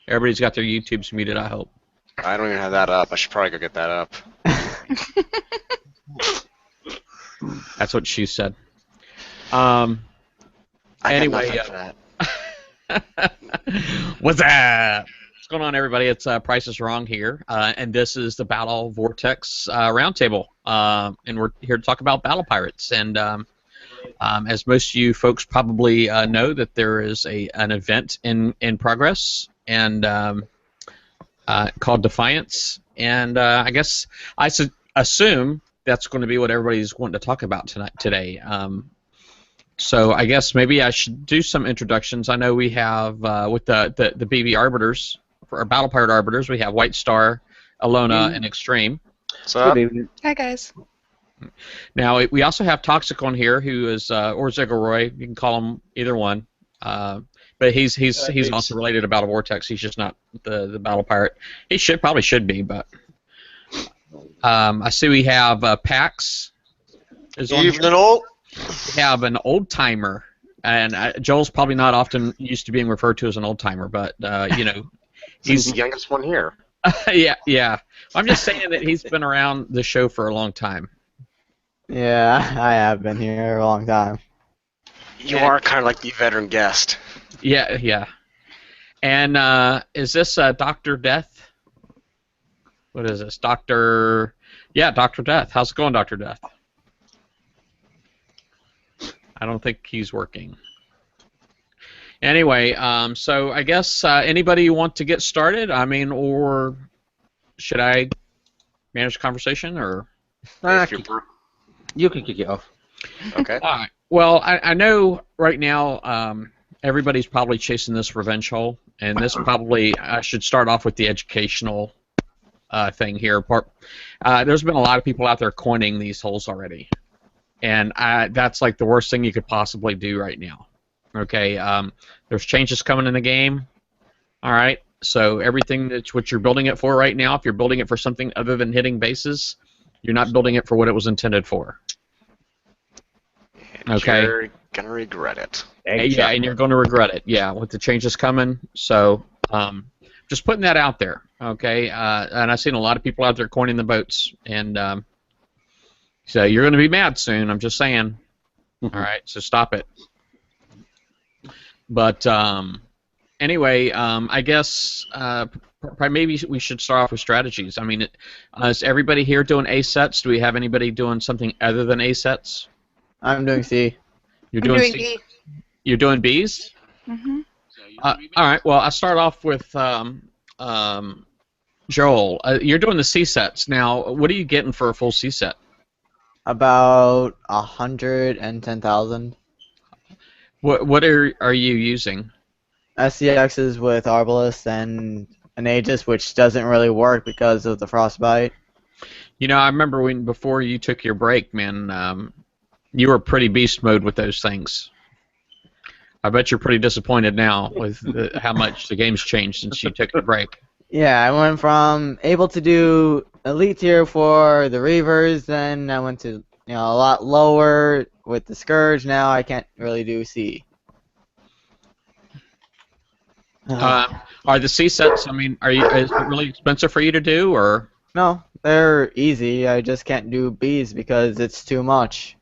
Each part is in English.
Everybody's got their YouTubes muted, I hope. I don't even have that up. I should probably go get that up. That's what she said. I Anyway, got nothing for that. what's that? What's going on, everybody? It's Price is Wrong here, and this is the Battle Vortex Roundtable, and we're here to talk about Battle Pirates. And as most of you folks probably know, that there is an event in progress, and called Defiance. And I guess I assume that's going to be what everybody's wanting to talk about today. So I guess maybe I should do some introductions. I know we have with the BB Arbiters, for our Battle Pirate Arbiters, we have White Star, Alona, and Extreme. What's up? Hi, guys. Now we also have Toxic on here, who is or Zegoroy. You can call him either one. But he's also related to Battle Vortex. He's just not the Battle Pirate. He probably should be, but I see we have Pax. Evening. We have an old timer, and Joel's probably not often used to being referred to as an old timer, but you know, he's the youngest one here. yeah. I'm just saying that he's been around the show for a long time. Yeah, I have been here a long time. You are kind of like the veteran guest. Yeah. And is this Dr. Death? What is this, Dr. Death. How's it going, Dr. Death? I don't think he's working. Anyway, so I guess anybody want to get started? I mean, or should I manage the conversation, or? You can kick it off. Okay. All right. Well, I know right now everybody's probably chasing this revenge hole, and this probably I should start off with the educational thing here. There's been a lot of people out there coining these holes already, and that's like the worst thing you could possibly do right now. Okay, there's changes coming in the game. All right, so everything that's what you're building it for right now, if you're building it for something other than hitting bases, you're not building it for what it was intended for. Okay. You're gonna regret it. Yeah, and you're going to regret it. Yeah, with the changes coming. So, just putting that out there. Okay, and I've seen a lot of people out there coining the boats, and so you're going to be mad soon. I'm just saying. All right, so stop it. But anyway, I guess maybe we should start off with strategies. I mean, is everybody here doing A sets? Do we have anybody doing something other than A sets? I'm doing C. You're I'm doing C? B. You're doing Bs? Mm-hmm. All right. Well, I'll start off with Joel. You're doing the C sets now. What are you getting for a full C set? About 110,000. What are you using? SCXs with Arbalest and an Aegis, which doesn't really work because of the frostbite. You know, I remember before you took your break, man. You were pretty beast mode with those things. I bet you're pretty disappointed now with how much the game's changed since you took the break. Yeah, I went from able to do Elite tier for the Reavers, then I went to a lot lower with the Scourge. Now I can't really do C. Are the C sets? I mean, is it really expensive for you to do, or? No, they're easy. I just can't do Bs because it's too much.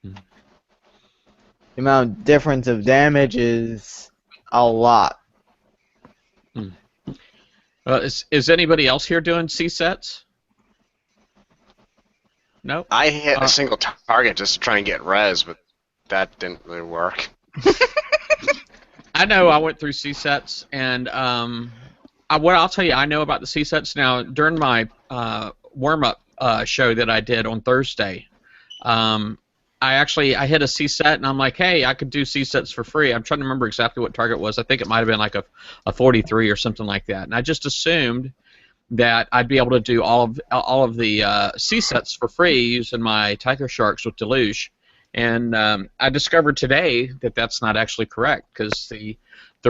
The amount of difference of damage is a lot. Is anybody else here doing C sets? No. I hit a single target just to try and get res, but that didn't really work. I know I went through C sets, and what I'll tell you I know about the C sets now, during my warm-up show that I did on Thursday, I hit a C set, and I'm like, hey, I could do C sets for free. I'm trying to remember exactly what target was. I think it might have been like a 43 or something like that. And I just assumed that I'd be able to do all of the C sets for free using my Tiger Sharks with Deluge. And I discovered today that that's not actually correct, because the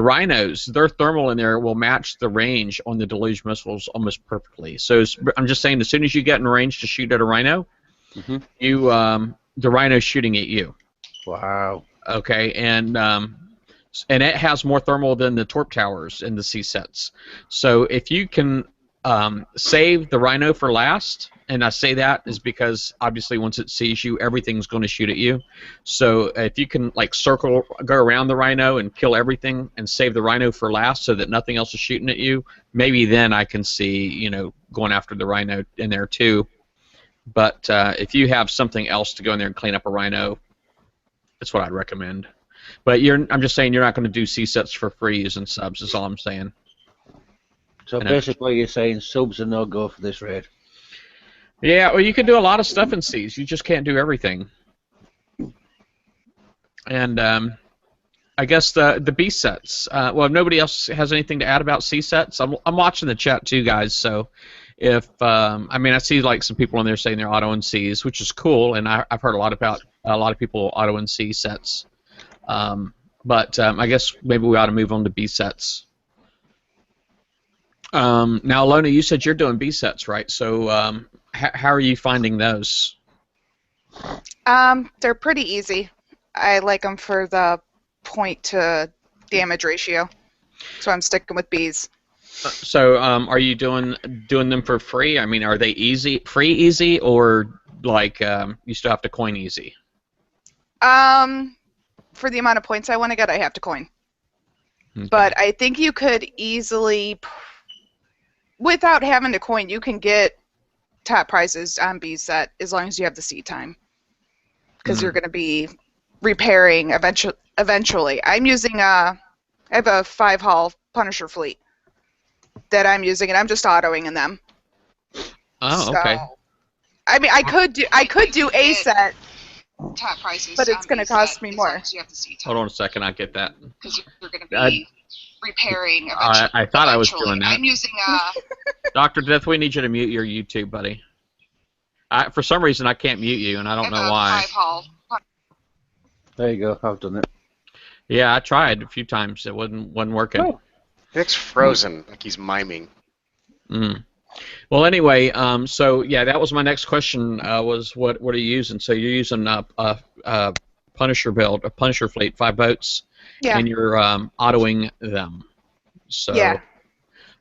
Rhinos, their thermal in there will match the range on the Deluge missiles almost perfectly. So I'm just saying, as soon as you get in range to shoot at a Rhino, the Rhino's shooting at you. Wow. Okay, and and it has more thermal than the Torp towers in the C sets. So if you can save the Rhino for last, and I say that is because obviously once it sees you, everything's going to shoot at you. So if you can like go around the Rhino and kill everything and save the Rhino for last so that nothing else is shooting at you, maybe then I can see going after the Rhino in there too. But if you have something else to go in there and clean up a Rhino, that's what I'd recommend. But I'm just saying you're not going to do C sets for free using subs. Is all I'm saying. So basically, you're saying subs are no go for this raid. Yeah, well, you can do a lot of stuff in Cs. You just can't do everything. And I guess the B sets. Well, if nobody else has anything to add about C sets, I'm watching the chat too, guys. So if I mean, I see like some people in there saying they're auto in Cs, which is cool, and I've heard a lot of people auto in C sets. But I guess maybe we ought to move on to B sets. Now, Lona, you said you're doing B sets, right? So how are you finding those? They're pretty easy. I like them for the point to damage ratio, so I'm sticking with Bs. So are you doing them for free? I mean, are they free easy, or like you still have to coin easy? For the amount of points I want to get, I have to coin. Okay. But I think you could easily, without having to coin, you can get top prizes on B set as long as you have the seat time, because you're going to be repairing eventually. I'm using I have a 5-hull Punisher fleet that I'm using, and I'm just autoing in them. Oh, okay. So, I mean, I could do A set top prices, but it's going to cost me more. Hold on a second, I get that. Because you're going to be repairing. I thought I was doing that. I'm using Dr. Death, we need you to mute your YouTube, buddy. For some reason, I can't mute you, and I don't know why. There you go. I've done it. Yeah, I tried a few times. It wasn't working. Oh. It's frozen, like he's miming. Well, anyway, so yeah, that was my next question. Was what are you using? So you're using a Punisher build, a Punisher fleet, 5 boats, and you're autoing them. So yeah,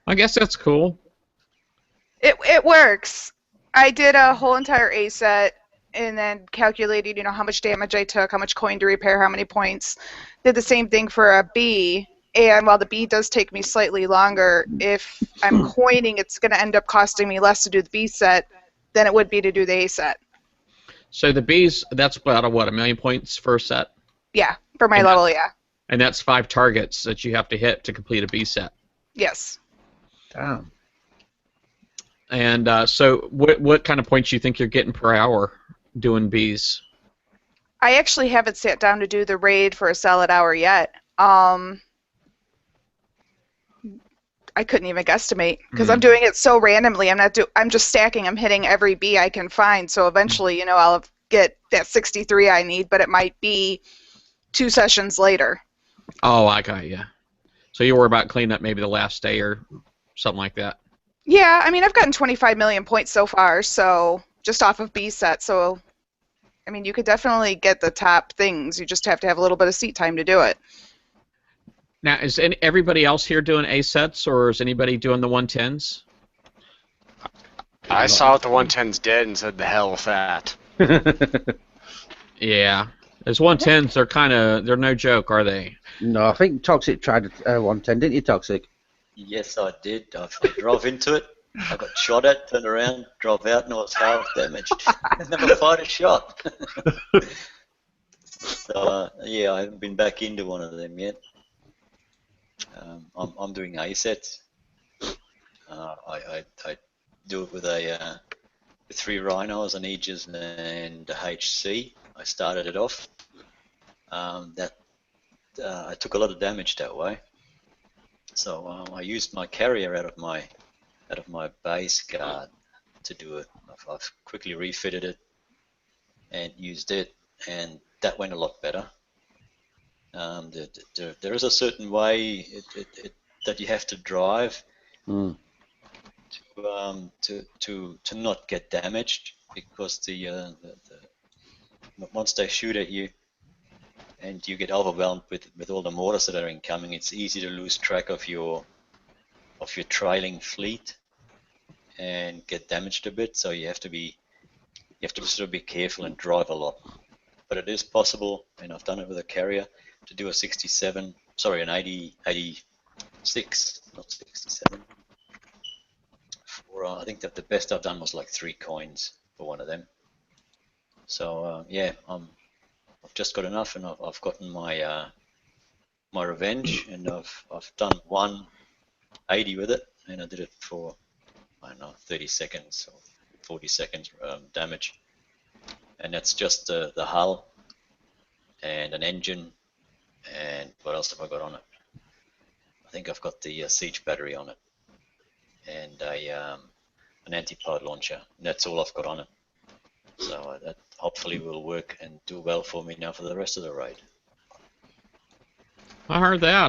I guess that's cool. It works. I did a whole entire A set, and then calculated, how much damage I took, how much coin to repair, how many points. Did the same thing for a B. And while the B does take me slightly longer, if I'm coining, it's going to end up costing me less to do the B set than it would be to do the A set. So the B's, that's about, what, 1,000,000 points for a set? Yeah, for my level, yeah. And that's 5 targets that you have to hit to complete a B set? Yes. Damn. And so what kind of points do you think you're getting per hour doing B's? I actually haven't sat down to do the raid for a solid hour yet. I couldn't even guesstimate because I'm doing it so randomly. I'm just stacking. I'm hitting every B I can find. So eventually, I'll get that 63 I need, but it might be 2 sessions later. Oh, I got you. So you worry about cleaning up maybe the last day or something like that. Yeah, I mean, I've gotten 25 million points so far, so just off of B set. So, I mean, you could definitely get the top things. You just have to have a little bit of seat time to do it. Now, is everybody else here doing A sets, or is anybody doing the 110s? I saw what the 110s did and said, the hell with that. Yeah. Those 110s, they're no joke, are they? No, I think Toxic tried 110, didn't you, Toxic? Yes, I did. I drove into it. I got shot at, turned around, drove out, and I was half damaged. Never fired a shot. So, yeah, I haven't been back into one of them yet. I'm doing A sets. I do it with 3 rhinos, an Aegis, and a HC. I started it off. I took a lot of damage that way. So I used my carrier out of my base guard to do it. I've quickly refitted it and used it, and that went a lot better. There is a certain way that you have to drive to not get damaged, because once they shoot at you and you get overwhelmed with all the mortars that are incoming, it's easy to lose track of your trailing fleet and get damaged a bit. So you have to sort of be careful and drive a lot. But it is possible, and I've done it with a carrier, to do a 67, sorry, an 86, not 67. For I think that the best I've done was like 3 coins for one of them. So yeah, I've just got enough, and I've gotten my my revenge, and I've done 180 with it, and I did it for, I don't know, 30 seconds or 40 seconds damage, and that's just the hull and an engine, and what else have I got on it? I think I've got the siege battery on it, and an anti-pod launcher, and that's all I've got on it. So that hopefully will work and do well for me now for the rest of the raid. I heard that.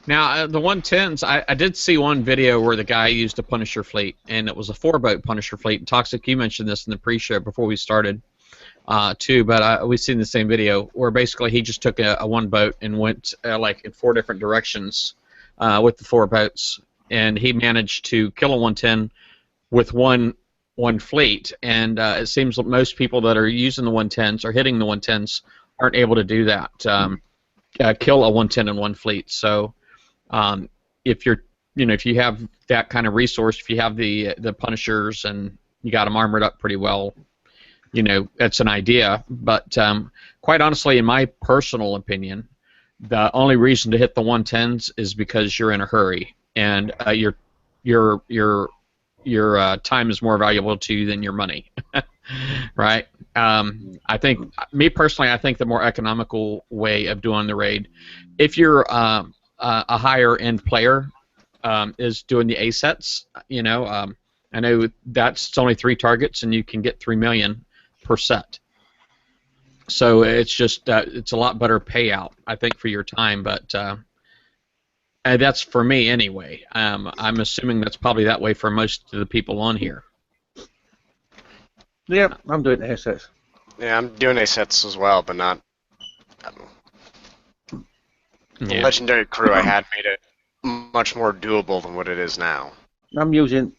Now the 110s. I did see one video where the guy used a Punisher fleet, and it was a 4-boat Punisher fleet. And Toxic, you mentioned this in the pre-show before we started, too. But we've seen the same video where basically he just took a 1 boat and went like in 4 different directions with the 4 boats, and he managed to kill a 110 with one fleet. And it seems that most people that are using the 110s or hitting the 110s aren't able to do that. Kill a 110 in 1 fleet. So if you're, if you have that kind of resource, if you have the Punishers and you got them armored up pretty well, that's an idea. But quite honestly, in my personal opinion, the only reason to hit the 110s is because you're in a hurry, and your time is more valuable to you than your money, right? I think, me personally, I think the more economical way of doing the raid, if you're a higher end player, is doing the A sets. I know that's only 3 targets, and you can get 3 million per set. So it's just it's a lot better payout, I think, for your time. But that's for me anyway. I'm assuming that's probably that way for most of the people on here. Yeah, I'm doing A sets. Yeah, I'm doing A sets as well, but not. The legendary crew I had made it much more doable than what it is now. I'm using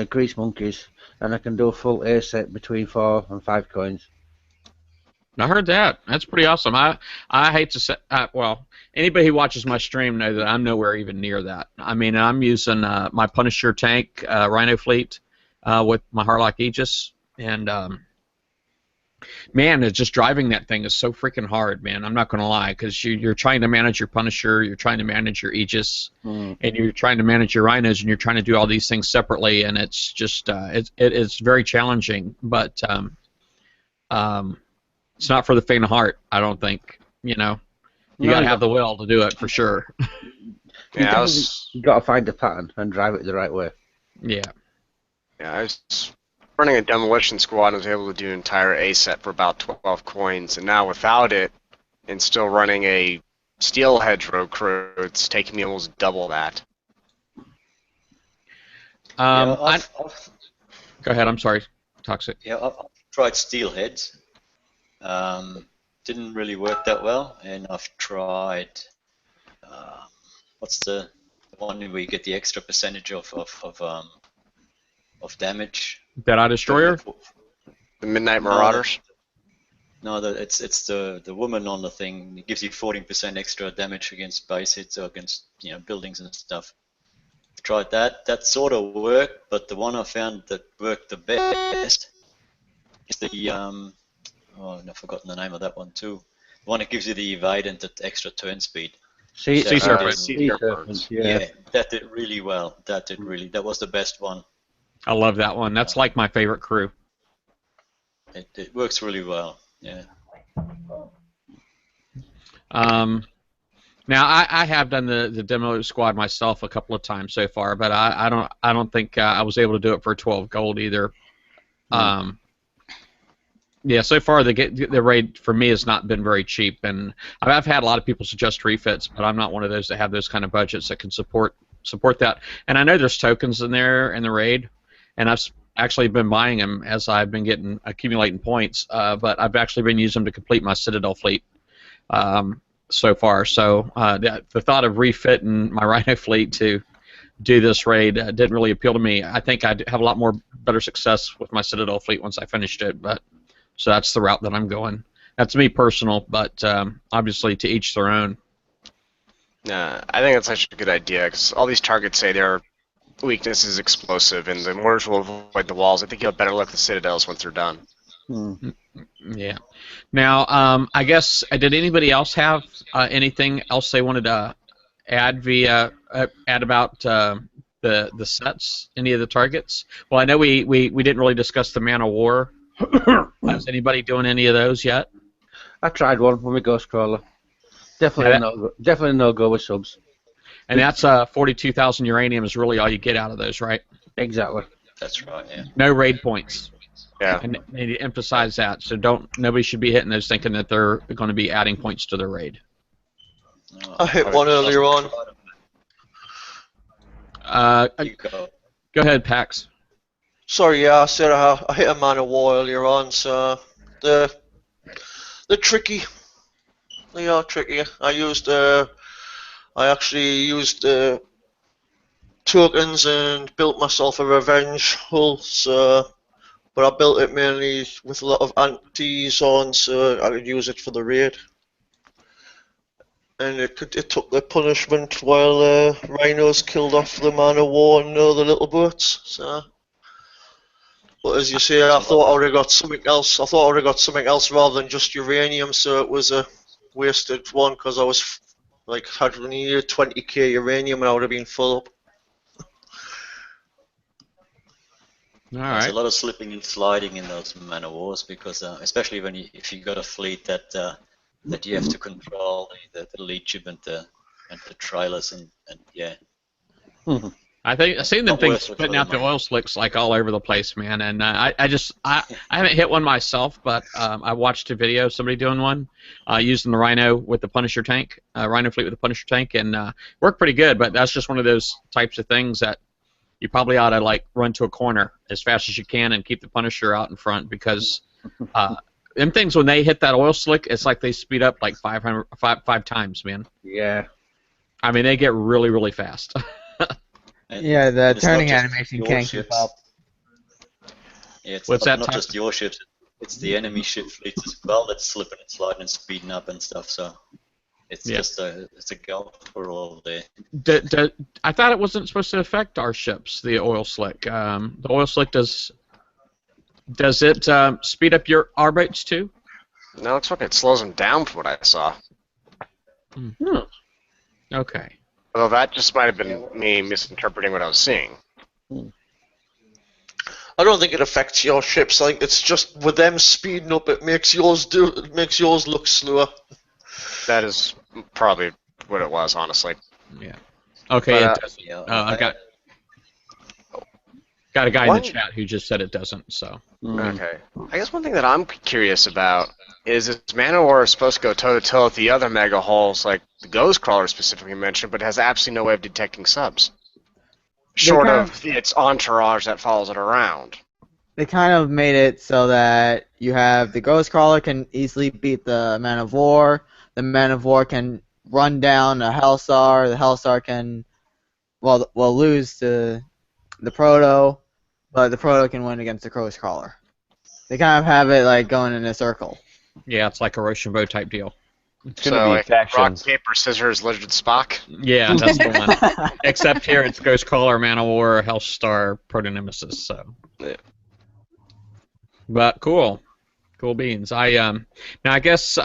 Grease Monkeys, and I can do a full A set between 4 and 5 coins. I heard that. That's pretty awesome. I hate to say, well, anybody who watches my stream knows that I'm nowhere even near that. I mean, I'm using my Punisher tank Rhino fleet with my Harlock Aegis, and man, it's just driving that thing is so freaking hard, man. I'm not going to lie, because you're trying to manage your Punisher, you're trying to manage your Aegis, and you're trying to manage your Rhinos, and you're trying to do all these things separately, and it's just it's very challenging, but it's not for the faint of heart, I don't think. You got to have the will to do it, for sure. Yeah, you got to find a pattern and drive it the right way. Yeah. Yeah, I was running a demolition squad and was able to do an entire A set for about 12 coins, and now without it, and still running a steel hedgerow crew, it's taking me almost double that. Go ahead, I'm sorry, Toxic. Yeah, I've tried steelheads. Didn't really work that well, and I've tried what's the one where you get the extra percentage of damage? Dead-Eye Destroyer? The Midnight Marauders? No, it's the woman on the thing. It gives you 14% extra damage against base hits or against buildings and stuff. I've tried that. That sort of worked, but the one I found that worked the best is the oh, I've forgotten the name of that one too. The one that gives you the evade and the extra turn speed. Sea Serpent. Sea Serpent. Yeah, that did really well. That was the best one. I love that one. That's like my favorite crew. It works really well. Yeah. Now I have done the demo squad myself a couple of times so far, but I don't think I was able to do it for 12 gold either. Yeah, so far the raid for me has not been very cheap, and I've had a lot of people suggest refits, but I'm not one of those that have those kind of budgets that can support that. And I know there's tokens in there in the raid, and I've actually been buying them as I've been accumulating points, but I've actually been using them to complete my Citadel fleet. so far. So the thought of refitting my Rhino fleet to do this raid didn't really appeal to me. I think I'd have a lot more better success with my Citadel fleet once I finished it. But so that's the route that I'm going. That's me personal, but obviously to each their own. I think that's actually a good idea because all these targets say their weakness is explosive, and the mortars will avoid the walls. I think you'll have better luck with Citadels once they're done. Yeah. Now, I guess did anybody else have anything else they wanted to add add about the sets? Any of the targets? Well, I know we didn't really discuss the Man of War. Is anybody doing any of those yet? I tried one with my Ghost Crawler. Definitely no go with subs. And that's 42,000 uranium is really all you get out of those, right? Exactly. That's right, yeah. No raid points. Yeah. And they need to emphasize that. So nobody should be hitting those thinking that they're going to be adding points to their raid. No, I hit one earlier on. Go ahead, Pax. Sorry, yeah, I said I hit a Man of War earlier on, so they're tricky. They are tricky. I actually used tokens and built myself a revenge hull, but I built it mainly with a lot of antis on, so I could use it for the raid. And it took the punishment while rhinos killed off the Man of War and the little boats. So, but as you say, I thought I would have got something else. I thought I would have got something else rather than just uranium. So it was a wasted one because I was had only 20k uranium and I would have been full up. All There's right. a lot of slipping and sliding in those Man of Wars because, especially if you got a fleet that you have to control, the lead ship and the trailers and yeah. I think I've seen them Not things worth it putting for out the the money. oil slicks like all over the place, man. And I haven't hit one myself, but I watched a video of somebody doing one using the Rhino with the Punisher tank, Rhino fleet with the Punisher tank, and worked pretty good. But that's just one of those types of things that you probably ought to run to a corner as fast as you can and keep the Punisher out in front because them things when they hit that oil slick, it's like they speed up like five times, man. Yeah. I mean, they get really, really fast. And Yeah, the it's not turning just animation your can't keep ships. up. Yeah, it's What's not, that, not Tom? just your ships, it's the enemy ship fleets as well that's slipping and sliding and speeding up and stuff, so it's just it's a go for all there. I thought it wasn't supposed to affect our ships, the oil slick. The oil slick does it speed up our boats too? No, it looks like it slows them down from what I saw. Okay. Although that just might have been me misinterpreting what I was seeing. I don't think it affects your ships. Like it's just with them speeding up, it makes yours look slower. That is probably what it was, honestly. Yeah. Okay. But, It doesn't. Yeah, I got a guy in One- the chat who just said it doesn't. So. Okay. I guess one thing that I'm curious about is this Man of War is supposed to go toe-to-toe with the other mega hulls, like the Ghost Crawler specifically mentioned, but has absolutely no way of detecting subs. Short kind of its entourage that follows it around. They kind of made it so that you have the Ghost Crawler can easily beat the Man of War. The Man of War can run down a Hellstar. The Hellstar can, lose to the Proto, but the Proto can win against the Ghost Crawler. They kind of have it going in a circle. Yeah, it's like a Rochambeau type deal. It's going to be Rock, factions. paper, scissors, lizard, Spock. Yeah, that's the one. Except here it's Ghost Crawler, Man of War, Hellstar, Proto-Nemesis. So. Yeah. But cool beans. Now I guess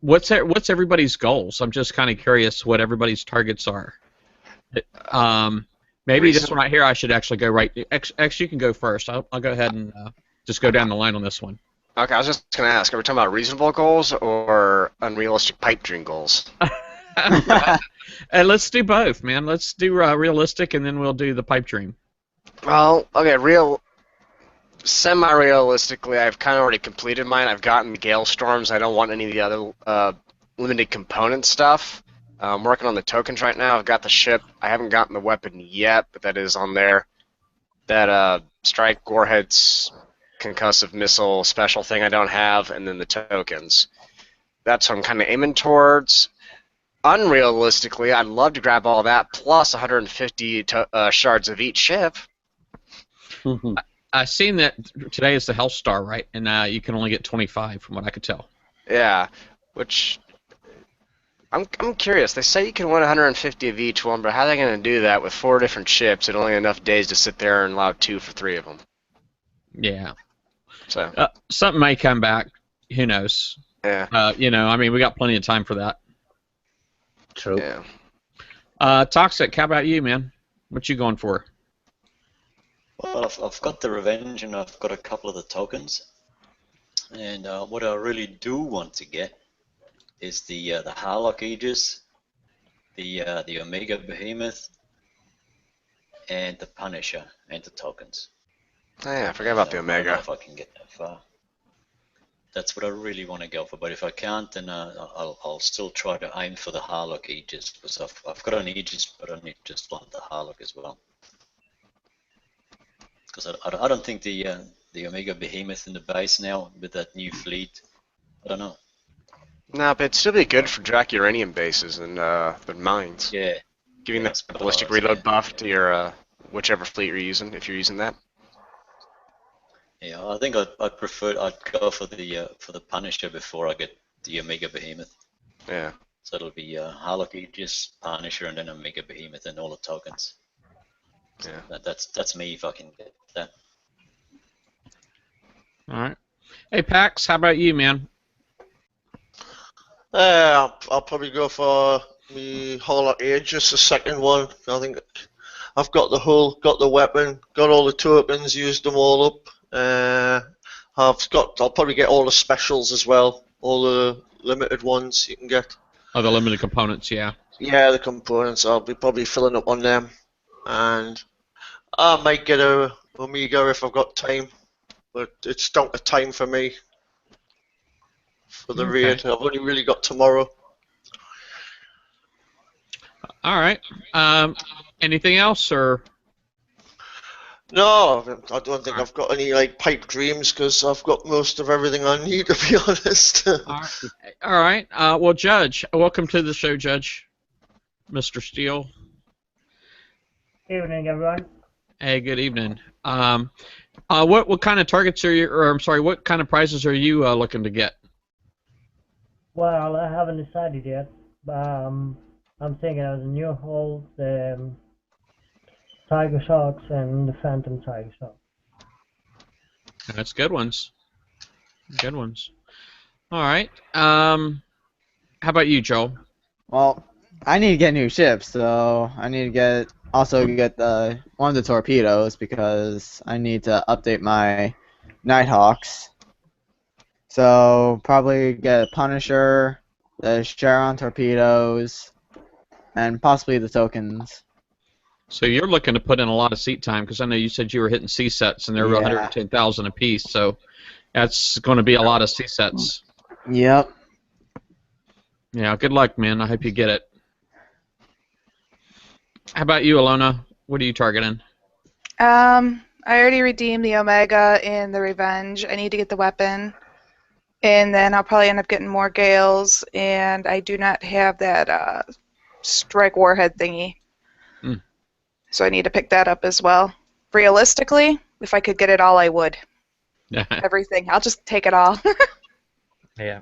what's everybody's goals? I'm just kind of curious what everybody's targets are. Maybe this one right here I should actually go right. X, you can go first. I'll go ahead and just go down the line on this one. Okay, I was just going to ask, are we talking about reasonable goals or unrealistic pipe dream goals? And let's do both, man. Let's do realistic, and then we'll do the pipe dream. Well, okay, semi-realistically, I've kind of already completed mine. I've gotten the Gale Storms. I don't want any of the other limited component stuff. I'm working on the tokens right now. I've got the ship. I haven't gotten the weapon yet, but that is on there. That strike Warheads concussive missile special thing I don't have, and then the tokens. that's what I'm kind of aiming towards. Unrealistically, I'd love to grab all that plus 150 shards of each ship. I've seen that today is the Health Star, right? And you can only get 25 from what I could tell. Yeah, which I'm curious. They say you can win 150 of each one, but how are they going to do that with 4 different ships and only enough days to sit there and allow 2 for 3 of them? Yeah. So something may come back. Who knows? yeah. You know, I mean, we got plenty of time for that. True. Yeah. Toxic, how about you, man? What you going for? Well, I've got the Revenge and I've got a couple of the tokens. And what I really do want to get is the Harlock Aegis, the Omega Behemoth, and the Punisher and the tokens. Oh, yeah, I forgot about the I don't know Omega. if I can get that far. That's what I really want to go for. But if I can't, then I'll still try to aim for the Harlock Aegis, because I've got an Aegis, but I need just want the Harlock as well. Because I don't think the Omega Behemoth in the base now with that new fleet. I don't know. No, but it'd still be good for Drac Uranium bases and the mines. Yeah. Giving Yeah, that that's ballistic what I was reload saying. buff to your whichever fleet you're using, if you're using that. Yeah, I think I'd go for the Punisher before I get the Omega Behemoth. Yeah. So it'll be Harlock Aegis, Punisher, and then Omega Behemoth and all the tokens. Yeah. That's me if I can get that. All right. Hey, Pax, how about you, man? I'll probably go for the Harlock Aegis, the second one. I think I've got the hull, got the weapon, got all the tokens, used them all up. I'll probably get all the specials as well, all the limited ones you can get. Oh, the limited components, yeah. Yeah, the components. I'll be probably filling up on them, and I might get a Omega if I've got time, but it's down to time for me. For the Okay. raid, I've only really got tomorrow. All right. Anything else, or? No, I don't think I've got any like pipe dreams because I've got most of everything I need, to be honest. All right. Well, Judge, welcome to the show, Judge. Mr. Steele. Evening, everyone. Hey, good evening. What kind of targets are you, or I'm sorry, what kind of prizes are you looking to get? Well, I haven't decided yet, but I'm thinking of the new hull, the Tiger Sharks, and the Phantom Tiger Shark. That's good ones. Good ones. All right. How about you, Joel? Well, I need to get new ships, so I need to also get one of the torpedoes because I need to update my Nighthawks. So probably get a Punisher, the Charon torpedoes, and possibly the tokens. So you're looking to put in a lot of seat time because I know you said you were hitting C sets and they're Yeah. 110,000 apiece. So that's going to be a lot of C sets. Yep. Yeah. Good luck, man. I hope you get it. How about you, Alona? What are you targeting? I already redeemed the Omega and the Revenge. I need to get the weapon. And then I'll probably end up getting more Gales, and I do not have that Strike Warhead thingy. Mm. So I need to pick that up as well. Realistically, if I could get it all, I would. Everything. I'll just take it all. Yeah.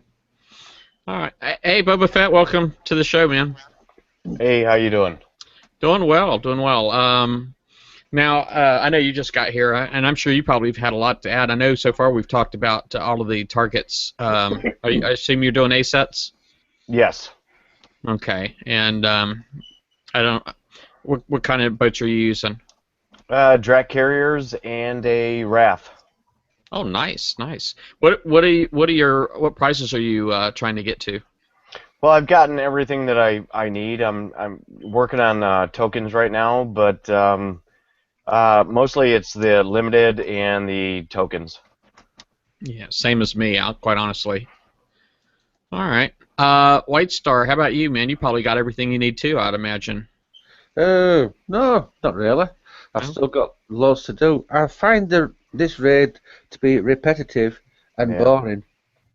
All right. Hey, Boba Fett, welcome to the show, man. Hey, how you doing? Doing well, doing well. Now, I know you just got here, and I'm sure you probably have had a lot to add. I know so far we've talked about all of the targets. I assume you're doing A-sets? Yes. Okay. And what kind of boats are you using? Drac carriers and a RAF. Oh, nice, nice. What prices are you trying to get to? Well, I've gotten everything that I need. I'm working on tokens right now, but mostly it's the limited and the tokens. Yeah, same as me, quite honestly. All right. White Star, how about you, man? You probably got everything you need too, I'd imagine. No, not really. I've No? still got loads to do. I find this raid to be repetitive and Yeah. boring.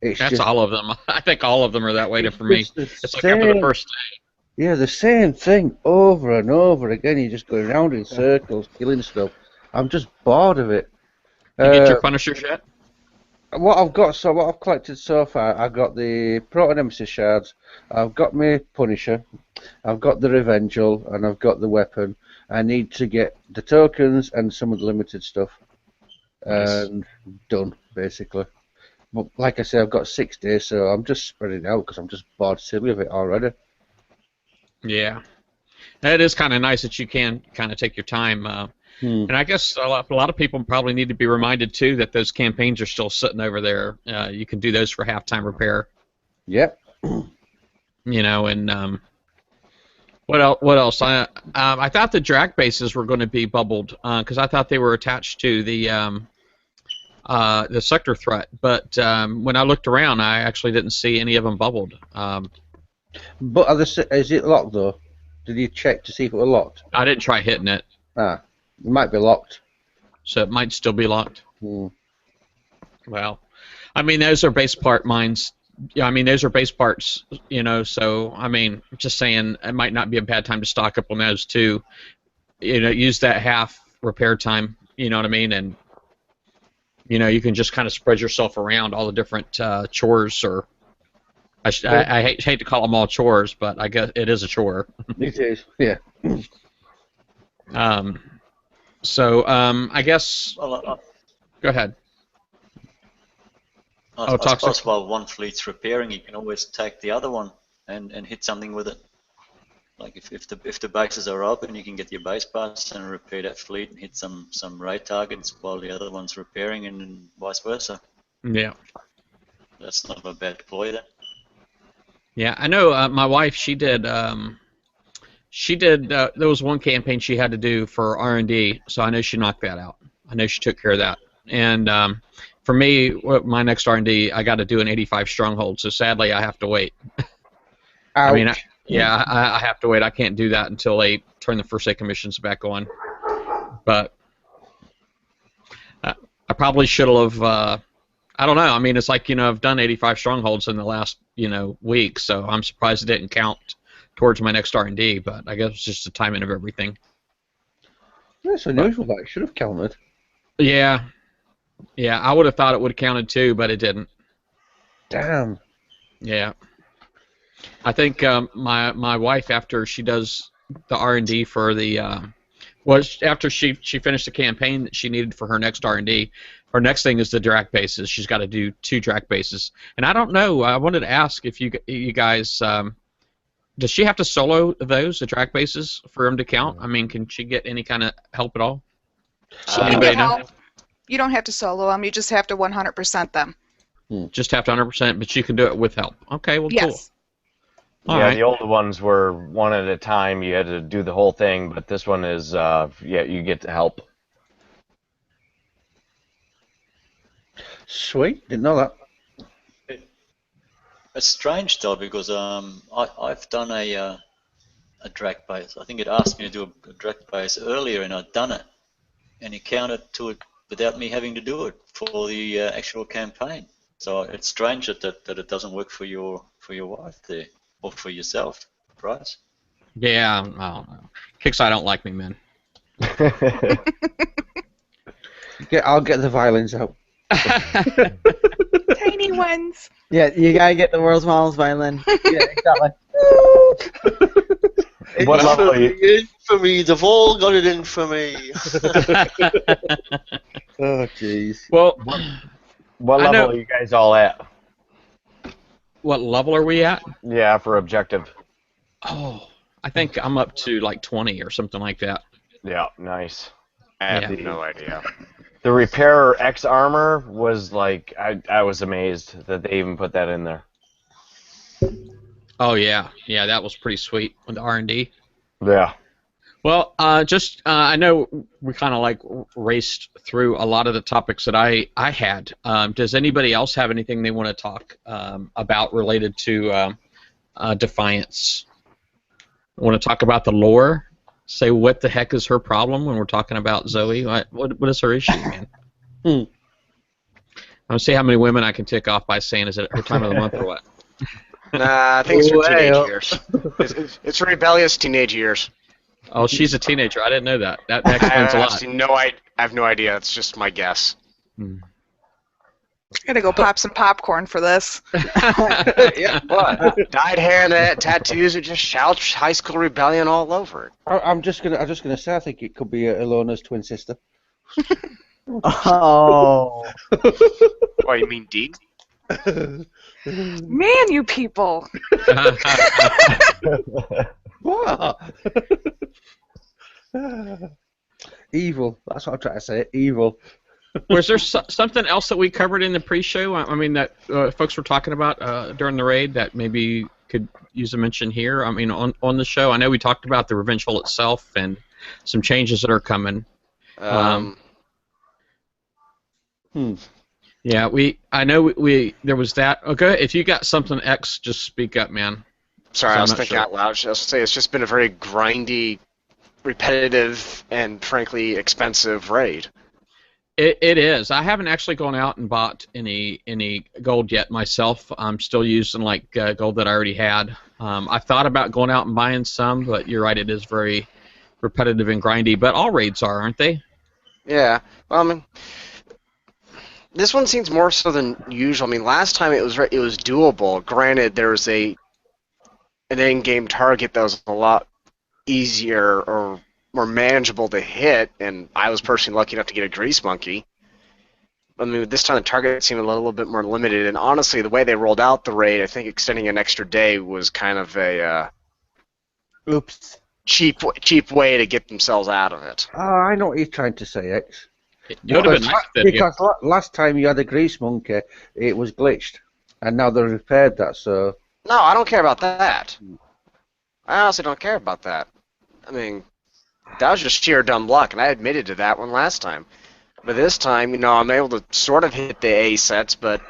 It's That's just, all of them. I think all of them are that way it's for me. just the It's like after the same- first day. Yeah, the same thing over and over again. You're just going around in circles, killing stuff. I'm just bored of it. You get your Punishers yet? What I've collected so far, I've got the Proto-Nemesis shards, I've got my Punisher, I've got the Revengeful, and I've got the weapon. I need to get the tokens and some of the limited stuff. Nice. And done, basically. But like I say, I've got 6 days, so I'm just spreading it out because I'm just bored silly of it already. Yeah. It is kind of nice that you can kind of take your time. And I guess a lot of people probably need to be reminded, too, that those campaigns are still sitting over there. You can do those for half-time repair. Yep. You know, and what else? I thought the drag bases were going to be bubbled because I thought they were attached to the sector threat. But when I looked around, I actually didn't see any of them bubbled. But is it locked, though? Did you check to see if it was locked? I didn't try hitting it. Ah, it might be locked. So it might still be locked. Hmm. Well, I mean, those are base part mines. Yeah, I mean, those are base parts, you know, so, I mean, just saying, it might not be a bad time to stock up on those, too. You know, use that half repair time, you know what I mean, and, you know, you can just kind of spread yourself around all the different chores, or, I hate to call them all chores, but I guess it is a chore. It is, yeah. So, I guess, Well, go ahead. I suppose while one fleet's repairing, you can always take the other one and hit something with it. Like if the bases are open, you can get your base parts and repair that fleet and hit some raid targets while the other one's repairing, and vice versa. Yeah. That's not a bad ploy then. Yeah, I know. My wife, she did. There was one campaign she had to do for R&D, so I know she knocked that out. I know she took care of that. And for me, my next R&D, I got to do an 85 stronghold. So sadly, I have to wait. I mean, I have to wait. I can't do that until they turn the first aid commissions back on. But I probably should have. I don't know. I mean, it's like, you know, I've done 85 strongholds in the last, you know, week, so I'm surprised it didn't count towards my next R&D. But I guess it's just the timing of everything. That's unusual. That it should have counted. Yeah. Yeah, I would have thought it would have counted too, but it didn't. Damn. Yeah. I think my wife, after she does the R&D for the after she finished the campaign that she needed for her next R&D, her next thing is the Drac bases. She's got to do 2 Drac bases, and I don't know. I wanted to ask if you guys, does she have to solo those, the Drac bases, for them to count? I mean, can she get any kind of help at all? She can get help. You don't have to solo them. You just have to 100% them. Just have to 100%, but you can do it with help. Okay, well, yes. Cool. Yeah, All right. the older ones were one at a time. You had to do the whole thing, but this one is, yeah, you get to help. Sweet. Didn't know that. It's strange though, because I've done a Drac base. I think it asked me to do a Drac base earlier, and I'd done it, and it counted to it without me having to do it for the actual campaign. So it's strange that it doesn't work for your wife there, or for yourself, Price. Yeah, I don't know. Kixeye don't like me, man. I'll get the violins out. Tiny ones. Yeah, you gotta get the world's smallest violin. Yeah, exactly. What level are you? Infamy, they've all got it in for me. Oh, jeez. Well, What I know- level are you guys all at? what level are we at? Yeah, for objective. Oh, I think I'm up to like 20 or something like that. Yeah, nice. I have Yeah. no idea. The repairer X armor was like, I was amazed that they even put that in there. Oh yeah, yeah, that was pretty sweet with the R&D. Yeah. Well, I know we kind of like raced through a lot of the topics that I had. Does anybody else have anything they want to talk about related to Defiance? Want to talk about the lore? Say what the heck is her problem when we're talking about Zoe? What is her issue, man? I'll see how many women I can tick off by saying, is it her time of the month or what? Nah, I think it's her Way teenage up. years. It's rebellious teenage years. Oh, she's a teenager. I didn't know that. That I explains a have lot. actually I have no idea. It's just my guess. Hmm. Gotta go pop some popcorn for this. Yeah, what? Dyed hair and that tattoos are just shout high school rebellion all over it. I'm just gonna say I think it could be Alona's twin sister. Oh. Oh, you mean Dean? Man, you people. What? Evil. That's what I'm trying to say. Evil. Was there something else that we covered in the pre-show? I mean, that folks were talking about during the raid that maybe could use a mention here? I mean, on the show, I know we talked about the Revengeful itself and some changes that are coming. Yeah, I know there was that. Okay, if you got something X, just speak up, man. Sorry, So I I'm was not thinking sure. out loud. I was say it's just been a very grindy, repetitive, and frankly expensive raid. It is. I haven't actually gone out and bought any gold yet myself. I'm still using like gold that I already had. I thought about going out and buying some, but you're right. It is very repetitive and grindy. But all raids are, aren't they? Yeah. Well, I mean, this one seems more so than usual. I mean, last time it was doable. Granted, there was an in-game target that was a lot easier or more manageable to hit, and I was personally lucky enough to get a grease monkey. I mean, this time the target seemed a little bit more limited, and honestly, the way they rolled out the raid, I think extending an extra day was kind of a Oops. cheap way to get themselves out of it. Oh, I know what you're trying to say, X. It would have been nice if they'd Because last time you had a grease monkey, it was glitched, and now they've repaired that. So No, I don't care about that. I honestly don't care about that. I mean, that was just sheer dumb luck, and I admitted to that one last time. But this time, I'm able to sort of hit the A sets, but,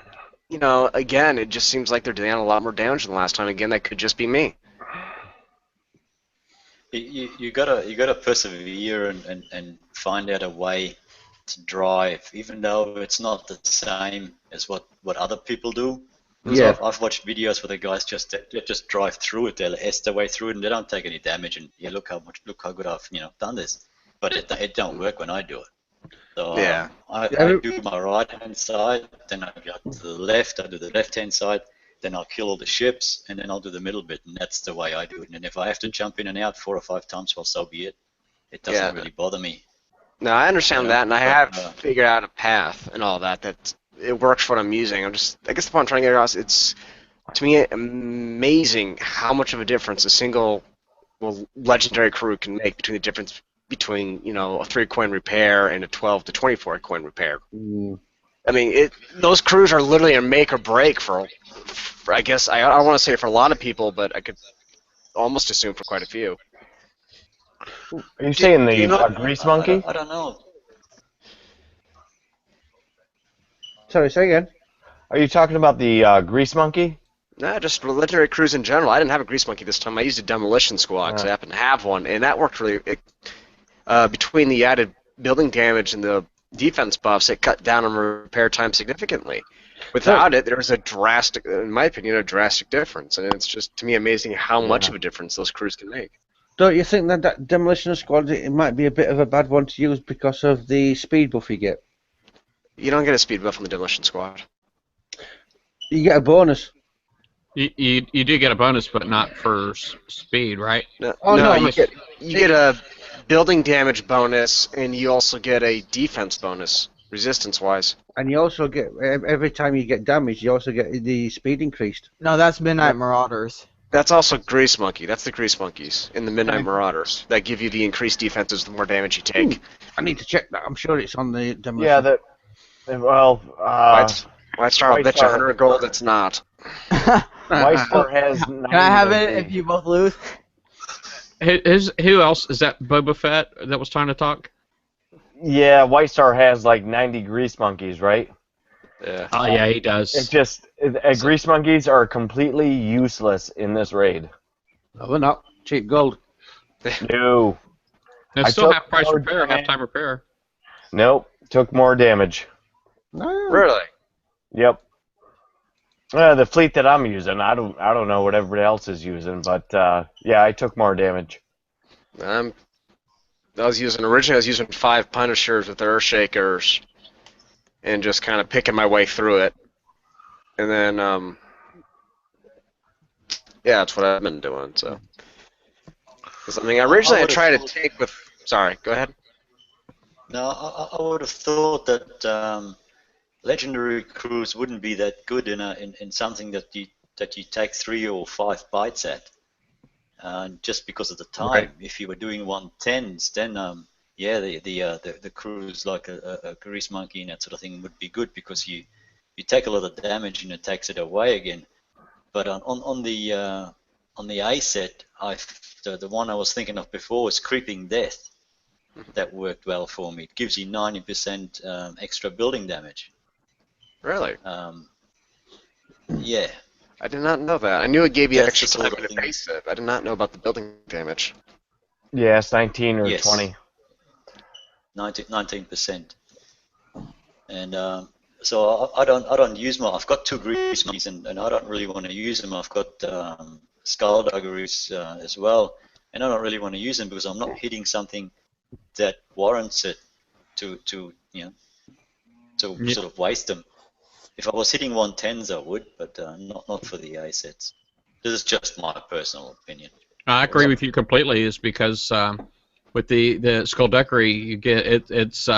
again, it just seems like they're doing a lot more damage than last time. Again, that could just be me. You gotta persevere and find out a way to drive, even though it's not the same as what other people do. Yeah. So I've watched videos where the guys just drive through it. They'll S their way through it, and they don't take any damage. And yeah, look how good I've done this. But it don't work when I do it. So Yeah. I do my right hand side, then I go to the left. I do the left hand side, then I'll kill all the ships, and then I'll do the middle bit. And that's the way I do it. And if I have to jump in and out 4 or 5 times, well, so be it. It doesn't really bother me. No, I understand Yeah, that, and I but, have figured out a path and all that. That it works for what I'm using. I guess the point I'm trying to get across, it's, to me, amazing how much of a difference a single legendary crew can make between the difference between a 3-coin repair and a 12 to 24-coin repair. I mean, those crews are literally a make or break for I guess I don't want to say for a lot of people, but I could almost assume for quite a few. Are you saying the grease monkey? I don't know. sorry, say again. Are you talking about the grease monkey? Nah, just legendary crews in general. I didn't have a grease monkey this time. I used a demolition squad because I happen to have one, and that worked really. Between the added building damage and the defense buffs, it cut down on repair time significantly. Without it, there was a drastic, in my opinion, a drastic difference, and it's just to me amazing how much of a difference those crews can make. Don't you think that demolition squad it might be a bit of a bad one to use because of the speed buff you get? You don't get a speed buff on the demolition squad. You get a bonus. You do get a bonus, but not for speed, right? No, Oh, no, you get a building damage bonus, and you also get a defense bonus, resistance-wise. And you also get, every time you get damaged, you also get the speed increased. No, that's Midnight Marauders. That's also Grease Monkey. That's the Grease Monkeys in the Midnight Marauders that give you the increased defenses the more damage you take. I need to check that. I'm sure it's on the demolition. Yeah, well, White Star will bet you 100 gold it's not. White Star has. Can I have it if you both lose? Who else? Is that Boba Fett that was trying to talk? Yeah, White Star has like 90 grease monkeys, right? Yeah. Oh, yeah, he does. It's just grease monkeys are completely useless in this raid. No, they're not. Cheap gold. No. It's I still took half price more repair, damage. half time repair. Nope. Took more damage. No. Really? Yep. The fleet that I'm using, I don't know what everybody else is using, but yeah, I took more damage. Originally I was using 5 Punishers with Earthshakers, and just kind of picking my way through it. And then, yeah, that's what I've been doing. So, 'cause, I mean, originally I tried to take with. Sorry, go ahead. No, I would have thought that legendary crews wouldn't be that good in something that you take 3 or 5 bites at, just because of the time. Right. If you were doing 110s, then yeah, the crews like a grease monkey and that sort of thing would be good because you take a lot of damage and it takes it away again. But on the A set, the one I was thinking of before was Creeping Death. That worked well for me. It gives you 90% extra building damage. Really? Yeah. I did not know that. I knew it gave you That's extra the time sort of to thing. face it. I did not know about the building damage. Yeah, it's 19 or Yes. 20. 19%. And so I don't use my. I've got 2 grease monkeys and I don't really want to use them. I've got skullduggeries as well, and I don't really want to use them because I'm not hitting something that warrants it to sort of waste them. If I was hitting 110s, I would, but not for the A sets. This is just my personal opinion. I agree with you completely. Is because with the skullduggery, you get it's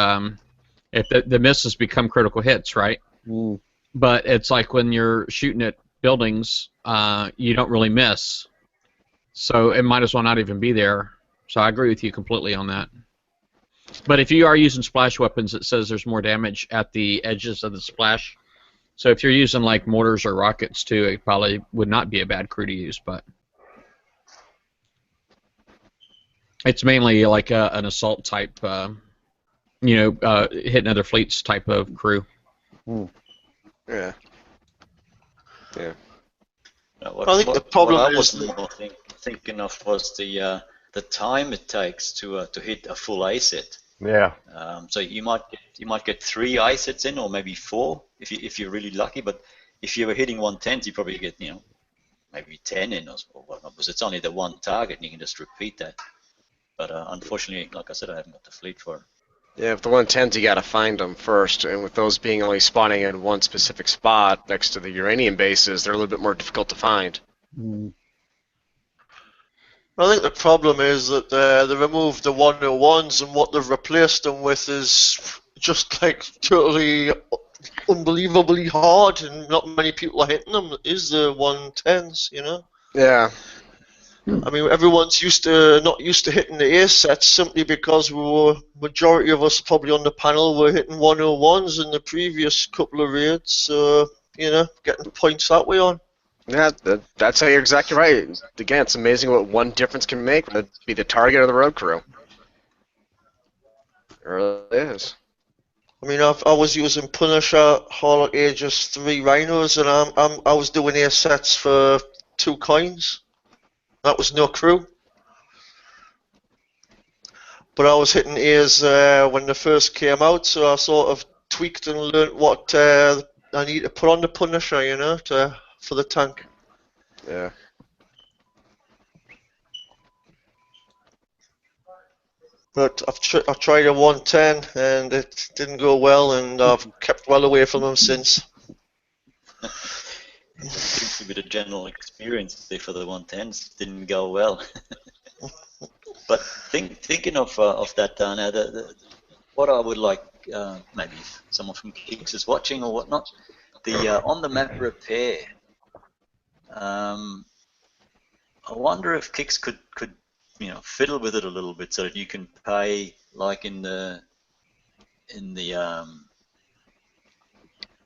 if the misses become critical hits, right? Mm. But it's like when you're shooting at buildings, you don't really miss, so it might as well not even be there. So I agree with you completely on that. But if you are using splash weapons, it says there's more damage at the edges of the splash. So if you're using like mortars or rockets too, it probably would not be a bad crew to use. But it's mainly like an assault type, hitting other fleets type of crew. Yeah. Yeah. I think the problem what I is was more thinking of was the time it takes to hit a full A set. Yeah. So you might get 3 A sets in, or maybe 4 if you're really lucky. But if you were hitting 110s, you probably get maybe 10 in or whatnot, because it's only the one target and you can just repeat that. But unfortunately, like I said, I haven't got the fleet for it. Yeah, with the 110s, you gotta find them first, and with those being only spawning in one specific spot next to the uranium bases, they're a little bit more difficult to find. Mm. I think the problem is that they removed the 101s, and what they've replaced them with is just like totally unbelievably hard, and not many people are hitting them. Is the 110s, Yeah. I mean, everyone's not used to hitting the A sets simply because majority of us probably on the panel were hitting 101s in the previous couple of raids, so getting points that way on. Yeah, that's how you're exactly right. Again, it's amazing what one difference can make. It'd be the target of the road crew. It really is. I mean, I was using Punisher, Harlock Aegis, 3 Rhinos, and I was doing A sets for 2 coins. That was no crew. But I was hitting A's when they first came out, so I sort of tweaked and learnt what I need to put on the Punisher, for the tank. Yeah. But I tried a 110 and it didn't go well, and I've kept well away from them since. Seems to be the general experience there for the 110s. Didn't go well. But thinking of that, now, what I would like, maybe if someone from Kicks is watching or whatnot, the on the map repair. I wonder if Kicks could fiddle with it a little bit so that you can pay like in the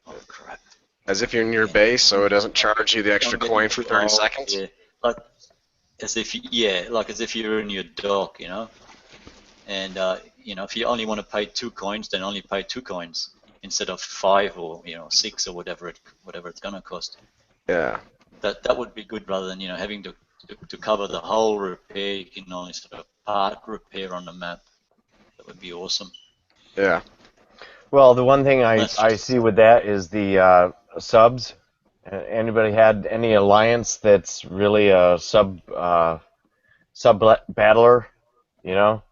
oh crap. As if you're near base, so it doesn't charge you the extra I'm coin getting for 30 old, seconds. Yeah, like as if you're in your dock, and if you only want to pay 2 coins, then only pay 2 coins instead of 5 or 6 or whatever it's gonna cost. Yeah. That would be good rather than having to cover the whole repair. You can only sort of part repair on the map. That would be awesome. Yeah. Well, the one thing Let's I see with that is the subs. Anybody had any alliance that's really a sub battler? You know,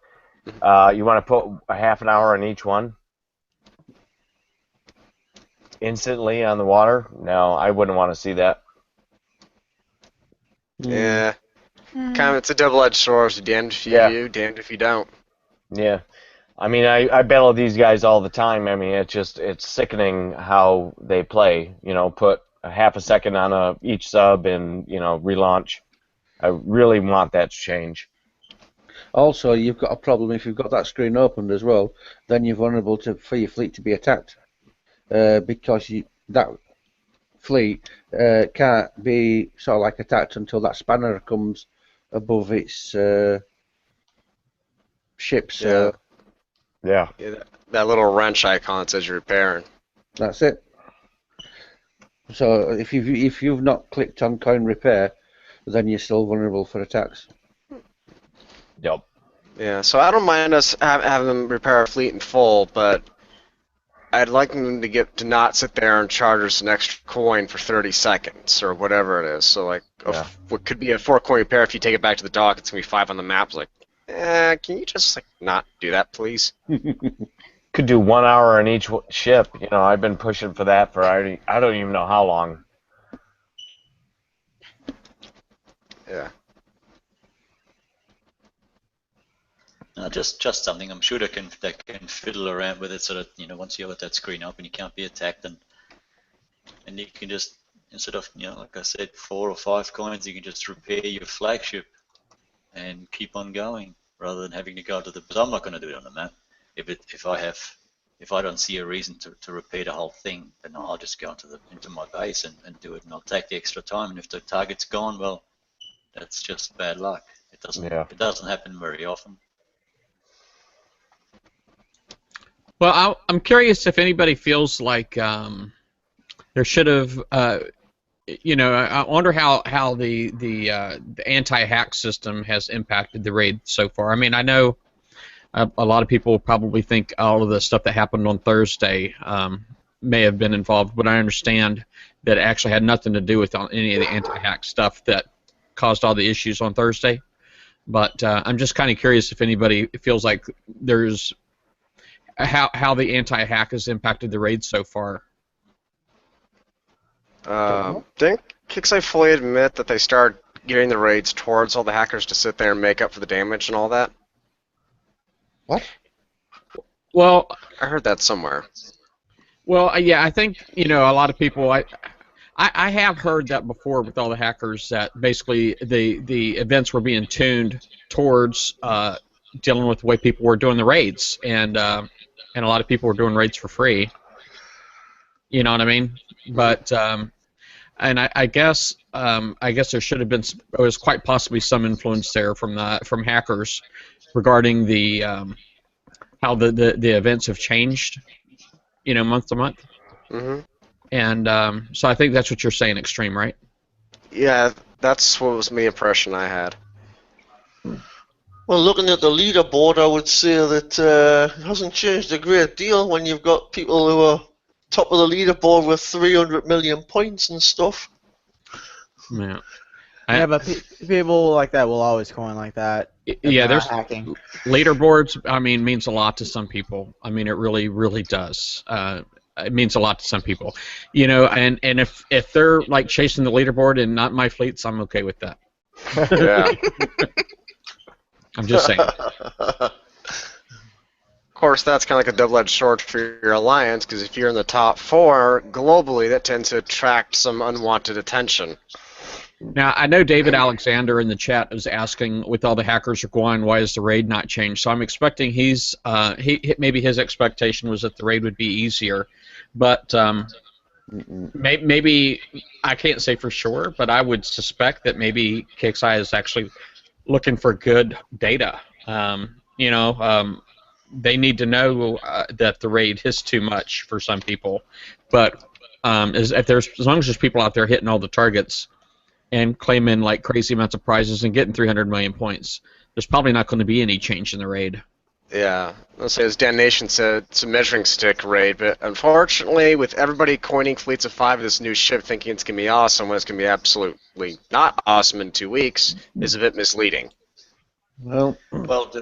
you want to put a half an hour on each one instantly on the water? No, I wouldn't want to see that. Yeah. Kind of, it's a double-edged sword. So damned if you do, damned if you don't. Yeah. I mean, I battle these guys all the time. I mean, it's sickening how they play. You know, put a half a second on each sub and, you know, relaunch. I really want that to change. Also, you've got a problem if you've got that screen opened as well. Then you're vulnerable for your fleet to be attacked because that fleet can't be sort of like attacked until that spanner comes above its ship. So Yeah. That little wrench icon says you're repairing. that's it. So if you've not clicked on coin repair, then you're still vulnerable for attacks. Yep. Yeah, so I don't mind us having them repair our fleet in full, but I'd like them to not sit there and charge us an extra coin for 30 seconds or whatever it is. So like, what could be a 4-coin repair, if you take it back to the dock, it's gonna be 5 on the map. Like, can you just like not do that, please? Could do 1 hour on each ship. You know, I've been pushing for that for I don't even know how long. Yeah. No, just something. I'm sure they can fiddle around with it so that, you know, once you have that screen up and you can't be attacked, and you can just, instead of, you know, like I said, 4 or 5 coins, you can just repair your flagship and keep on going rather than having to go to the. But I'm not going to do it on the map. If I don't see a reason to repair the whole thing, then I'll just go into my base and do it, and I'll take the extra time. And if the target's gone, well, that's just bad luck. It doesn't happen very often. Well, I'm curious if anybody feels like there should have, you know, I wonder how the anti-hack system has impacted the raid so far. I mean, I know a lot of people probably think all of the stuff that happened on Thursday may have been involved, but I understand that it actually had nothing to do with any of the anti-hack stuff that caused all the issues on Thursday. But I'm just kind of curious if anybody feels like there's how the anti-hack has impacted the raid so far. Didn't Kixeye fully admit that they started getting the raids towards all the hackers to sit there and make up for the damage and all that? What? Well, I heard that somewhere. Well, yeah, I think, you know, a lot of people. I have heard that before with all the hackers, that basically the events were being tuned towards dealing with the way people were doing the raids, and a lot of people were doing raids for free. You know what I mean? But and I guess there should have been, there was quite possibly some influence there from hackers regarding the how the events have changed, you know, month to month. Mm-hmm. And so I think that's what you're saying, Extreme, right? Yeah, that's what was the impression I had. Well, looking at the leaderboard, I would say that it hasn't changed a great deal when you've got people who are top of the leaderboard with 300 million points and stuff. Yeah. Yeah, but people like that will always coin like that. Yeah, there's hacking. Leaderboards. I mean, means a lot to some people. I mean, it really, really does. It means a lot to some people, you know. And if they're like chasing the leaderboard and not my fleets, I'm okay with that. Yeah. I'm just saying. Of course, that's kind of like a double-edged sword for your alliance, because if you're in the top 4 globally, that tends to attract some unwanted attention. Now, I know David Alexander in the chat was asking, with all the hackers are going, why is the raid not changed? So I'm expecting maybe his expectation was that the raid would be easier, but maybe I can't say for sure, but I would suspect that maybe Kixeye is actually looking for good data. You know, they need to know that the raid is too much for some people, but as long as there's people out there hitting all the targets and claiming like crazy amounts of prizes and getting 300 million points, there's probably not going to be any change in the raid. Yeah, let's say as Dan Nation said, it's a measuring stick raid, but unfortunately, with everybody coining fleets of 5 of this new ship thinking it's going to be awesome when it's going to be absolutely not awesome in 2 weeks, is a bit misleading. Well, Well,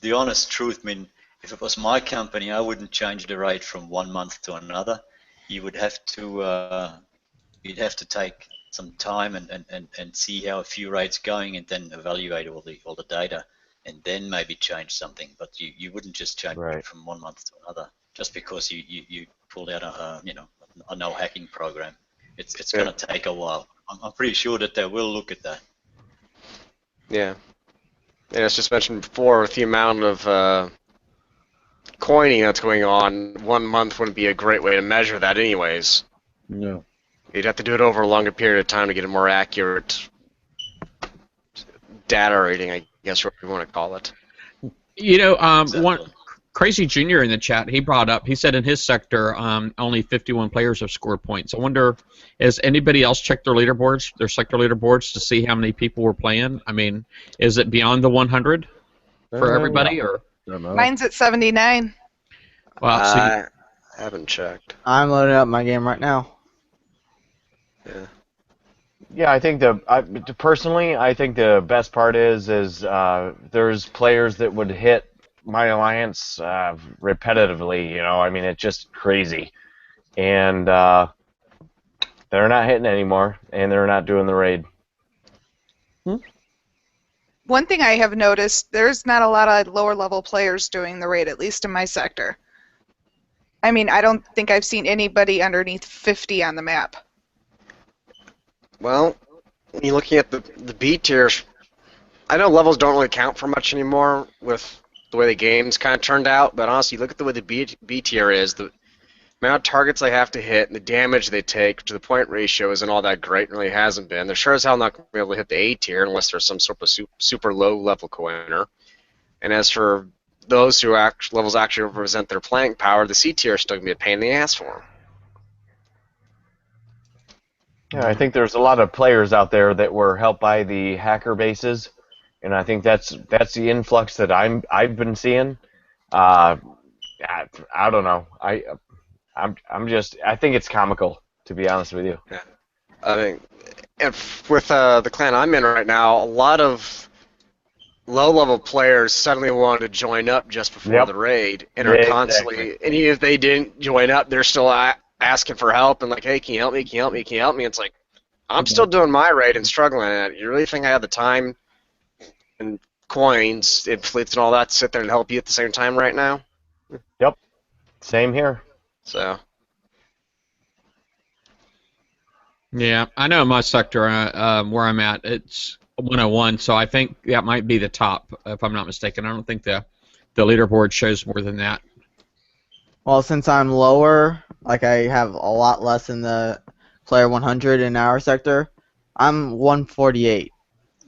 the honest truth, I mean, if it was my company, I wouldn't change the rate from 1 month to another. You would have to you'd have to take some time and see how a few rates going, and then evaluate all the data, and then maybe change something. But you wouldn't just change Right. it from 1 month to another just because you pulled out a no hacking program. It's Yeah. going to take a while. I'm pretty sure that they will look at that. Yeah. And as just mentioned before, with the amount of coining that's going on, 1 month wouldn't be a great way to measure that anyways. no. You'd have to do it over a longer period of time to get a more accurate data rating, I guess, what you want to call it. You know, Exactly. one Crazy Junior in the chat, he brought up, he said in his sector, only 51 players have scored points. I wonder, has anybody else checked their leaderboards, their sector leaderboards, to see how many people were playing? I mean, is it beyond the 100 for everybody, or? Don't know. Mine's at 79. Well, see, I haven't checked. I'm loading up my game right now. Yeah. Yeah, I think personally, I think the best part is there's players that would hit my alliance repetitively. You know, I mean, it's just crazy, and they're not hitting anymore, and they're not doing the raid. One thing I have noticed, there's not a lot of lower level players doing the raid, at least in my sector. I mean, I don't think I've seen anybody underneath 50 on the map. Well, when you're looking at the B tiers, I know levels don't really count for much anymore with the way the game's kind of turned out, but honestly, look at the way the B tier is, the amount of targets they have to hit and the damage they take to the point ratio isn't all that great, really hasn't been. They're sure as hell not going to be able to hit the A tier unless there's some sort of super low level coiner. And as for those who levels actually represent their playing power, the C tier is still going to be a pain in the ass for them. Yeah, I think there's a lot of players out there that were helped by the hacker bases, and I think that's the influx that I've been seeing. I don't know. I think it's comical, to be honest with you. Yeah. I think with the clan I'm in right now, a lot of low-level players suddenly wanted to join up just before Yep. the raid, and are Yeah, constantly, and even if they didn't join up, they're still asking for help and like, hey, can you help me? Can you help me? Can you help me? It's like, I'm still doing my raid and struggling at it. You really think I have the time and coins and fleets and all that to sit there and help you at the same time right now? Same here. So, yeah, I know in my sector where I'm at, it's 101, so I think that might be the top, if I'm not mistaken. I don't think the leaderboard shows more than that. Well, since I'm lower, like I have a lot less in the player 100 in our sector, I'm 148.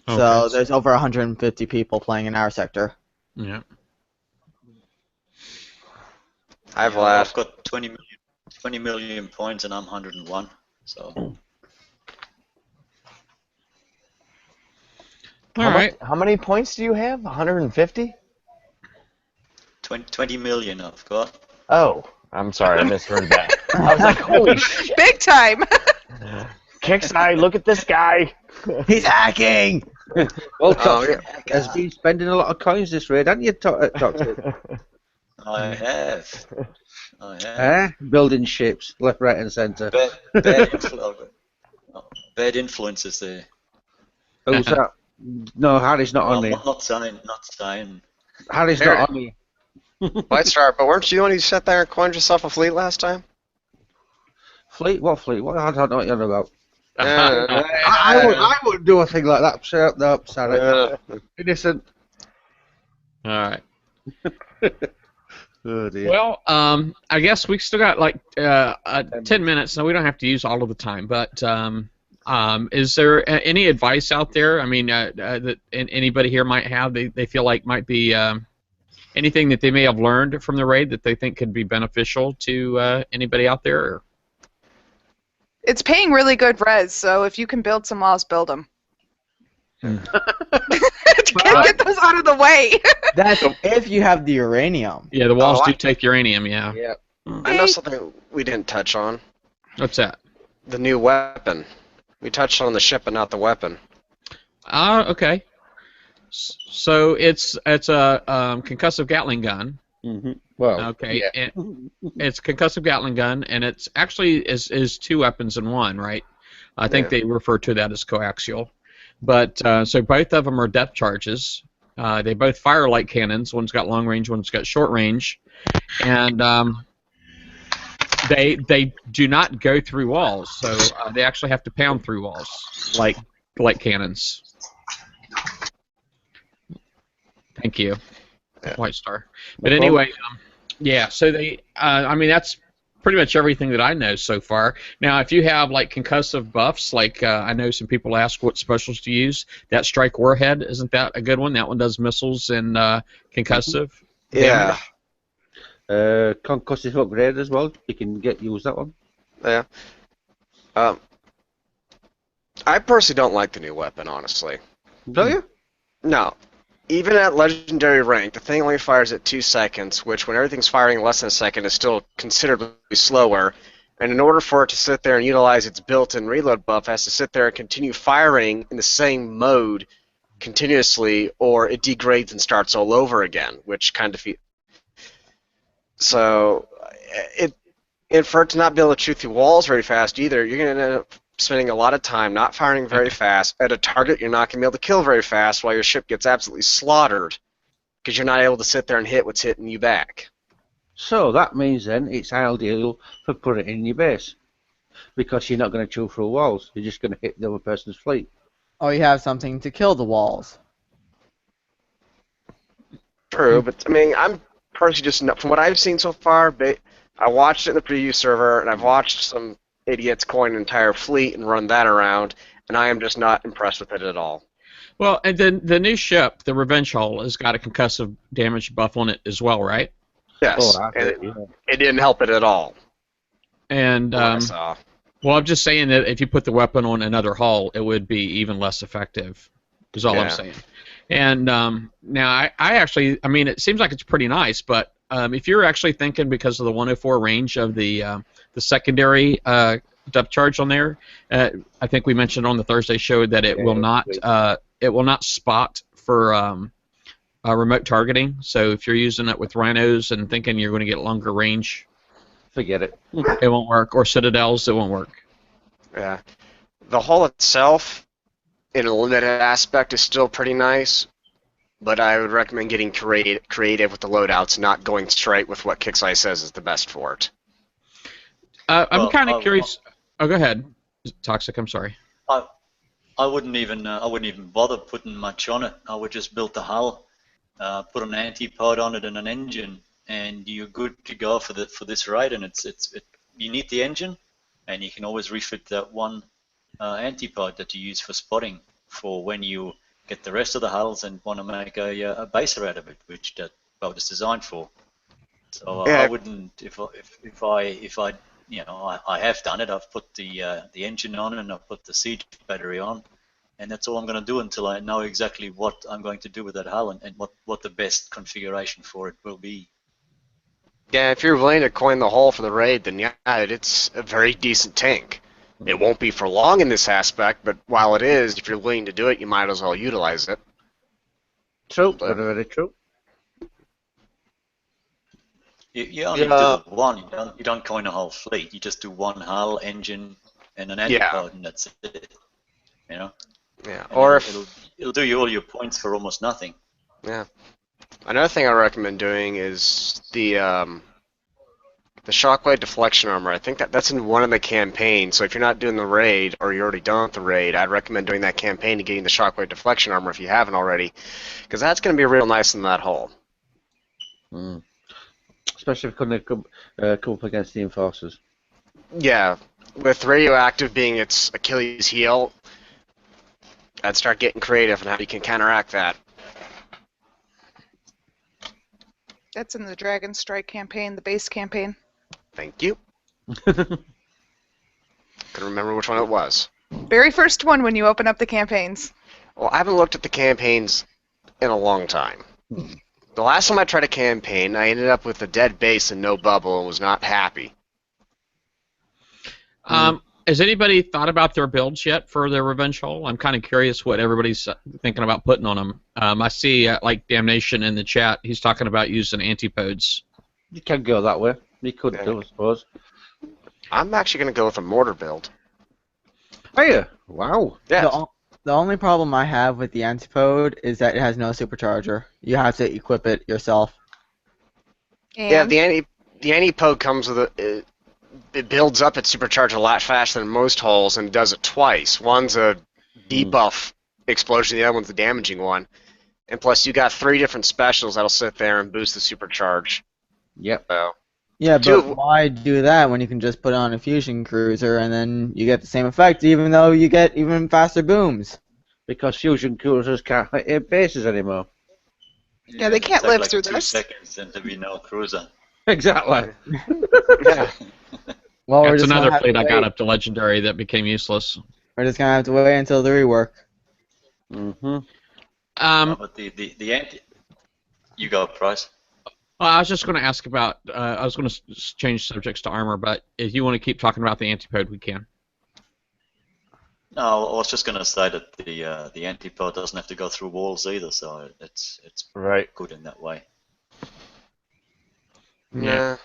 So Okay. there's over 150 people playing in our sector. Yeah. I've Yeah, laughed. I've got 20 million points and I'm 101. So All right. How many points do you have? 150? 20 million I've got. Oh, I'm sorry, I misheard that. I was like, holy shit. Big time! Kixeye, look at this guy. He's hacking! Well, Oh, Toxic yeah. has been spending a lot of coins this raid, haven't you, Toxic? I have. Building ships, left, right, and centre. Bad influences there. Who's that? No, Harry's not on I'm here. not saying. Harry's Harry. not on here. White Star, but weren't you the one who sat there and coined yourself a fleet last time? Fleet? What fleet? What? I don't know what you're on about. Uh, I wouldn't do a thing like that. So, no, sorry. uh, Innocent. All right. Oh dear. Well, I guess we still got like 10 minutes, so we don't have to use all of the time. But is there any advice out there? I mean, that anybody here might have, they feel like might be anything that they may have learned from the raid that they think could be beneficial to anybody out there? Or? It's paying really good res, so if you can build some walls, build them. Get those out of the way. That's if you have the uranium. Yeah, the walls Oh, do take uranium. Yeah. Yeah. I know something we didn't touch on. What's that? The new weapon. We touched on the ship, but not the weapon. Okay. So it's a concussive Gatling gun. Mm-hmm. Well. Okay. Yeah. And it's a concussive Gatling gun, and it's actually is two weapons in one, right? I think they refer to that as coaxial. But so both of them are depth charges. They both fire light cannons. One's got long range, one's got short range, and they do not go through walls. So they actually have to pound through walls like cannons. Thank you, White Star. But anyway, yeah. So they, I mean, that's pretty much everything that I know so far. Now, if you have like concussive buffs, like I know some people ask what specials to use. That strike warhead, isn't that a good one? That one does missiles and concussive. Yeah. Concussive upgrade as well. You can use that one. Yeah. I personally don't like the new weapon, honestly. Do you? No. Even at legendary rank, the thing only fires at 2 seconds, which when everything's firing less than a second is still considerably slower. And in order for it to sit there and utilize its built-in reload buff, it has to sit there and continue firing in the same mode continuously, or it degrades and starts all over again, which kind of So, and for it to not be able to shoot through walls very fast either, you're going to end up spending a lot of time not firing very fast at a target you're not going to be able to kill very fast while your ship gets absolutely slaughtered because you're not able to sit there and hit what's hitting you back. So that means then it's ideal for putting it in your base because you're not going to chew through walls. You're just going to hit the other person's fleet. Or you have something to kill the walls. True, but I mean, I'm personally just from what I've seen so far. I watched it in the preview server, and I've watched some idiots coin an entire fleet and run that around, and I am just not impressed with it at all. Well, and then the new ship, the Revenge Hull, has got a concussive damage buff on it as well, right? Yes, and it didn't help it at all. And I well, I'm just saying that if you put the weapon on another hull, it would be even less effective. Is all I'm saying. And now I actually, I mean, it seems like it's pretty nice, but if you're actually thinking because of the 104 range of the secondary depth charge on there, I think we mentioned on the Thursday show that it will not spot for remote targeting. So if you're using it with rhinos and thinking you're going to get longer range, forget it. It won't work. Or citadels, it won't work. Yeah, the hull itself, in a limited aspect, is still pretty nice. But I would recommend getting creative with the loadouts, not going straight with what PRICEi says is the best for it. I'm kind of curious. Oh, go ahead, Toxic. I'm sorry. I wouldn't even bother putting much on it. I would just build the hull, put an antipod on it and an engine, and you're good to go for this raid. And you need the engine, and you can always refit that one antipod that you use for spotting for when you get the rest of the hulls and want to make a baser out of it, which that boat is designed for. So I wouldn't, if I I have done it. I've put the engine on and I've put the siege battery on, and that's all I'm going to do until I know exactly what I'm going to do with that hull and what the best configuration for it will be. Yeah, if you're willing to coin the hull for the raid, then yeah, it's a very decent tank. It won't be for long in this aspect, but while it is, if you're willing to do it, you might as well utilize it. True, very true. You only do one. You don't coin a whole fleet. You just do one hull, engine, and an antipod, and that's it. You know. Yeah. And or it'll do you all your points for almost nothing. Yeah. Another thing I recommend doing is the shockwave deflection armor. I think that's in one of the campaigns. So if you're not doing the raid or you're already done with the raid, I'd recommend doing that campaign and getting the shockwave deflection armor if you haven't already, because that's going to be real nice in that hull. Mm. Especially if you come up against the enforcers. Yeah, with radioactive being its Achilles heel, I'd start getting creative on how you can counteract that. That's in the Dragon Strike campaign, the base campaign. Thank you. Couldn't remember which one it was. Very first one when you open up the campaigns. Well, I haven't looked at the campaigns in a long time. The last time I tried a campaign, I ended up with a dead base and no bubble and was not happy. Has anybody thought about their builds yet for their Revenge Hole? I'm kind of curious what everybody's thinking about putting on them. I see, like, Damnation in the chat. He's talking about using antipodes. You can go that way. You could do, I suppose. I'm actually going to go with a mortar build. Are you? Wow. Yeah. The only problem I have with the antipode is that it has no supercharger. You have to equip it yourself. And Yeah, the antipode comes with a... It builds up its supercharge a lot faster than most holes and does it twice. One's a debuff explosion, the other one's the damaging one. And plus, you got 3 different specials that'll sit there and boost the supercharge. Yep. So, Yeah, but why do that when you can just put on a fusion cruiser and then you get the same effect, even though you get even faster booms? Because fusion cruisers can't hit bases anymore. Yeah, they can't take live like through 2 this. seconds and to be no cruiser. Exactly. yeah. Well, we're That's just another gonna have fleet to I got wait. up to Legendary that became useless. We're just gonna have to wait until the rework. But the anti... You go, Price. Well, I was just going to ask about. I was going to change subjects to armor, but if you want to keep talking about the antipode, we can. No, I was just gonna say that the antipode doesn't have to go through walls either, so it's Right. good in that way. Yeah.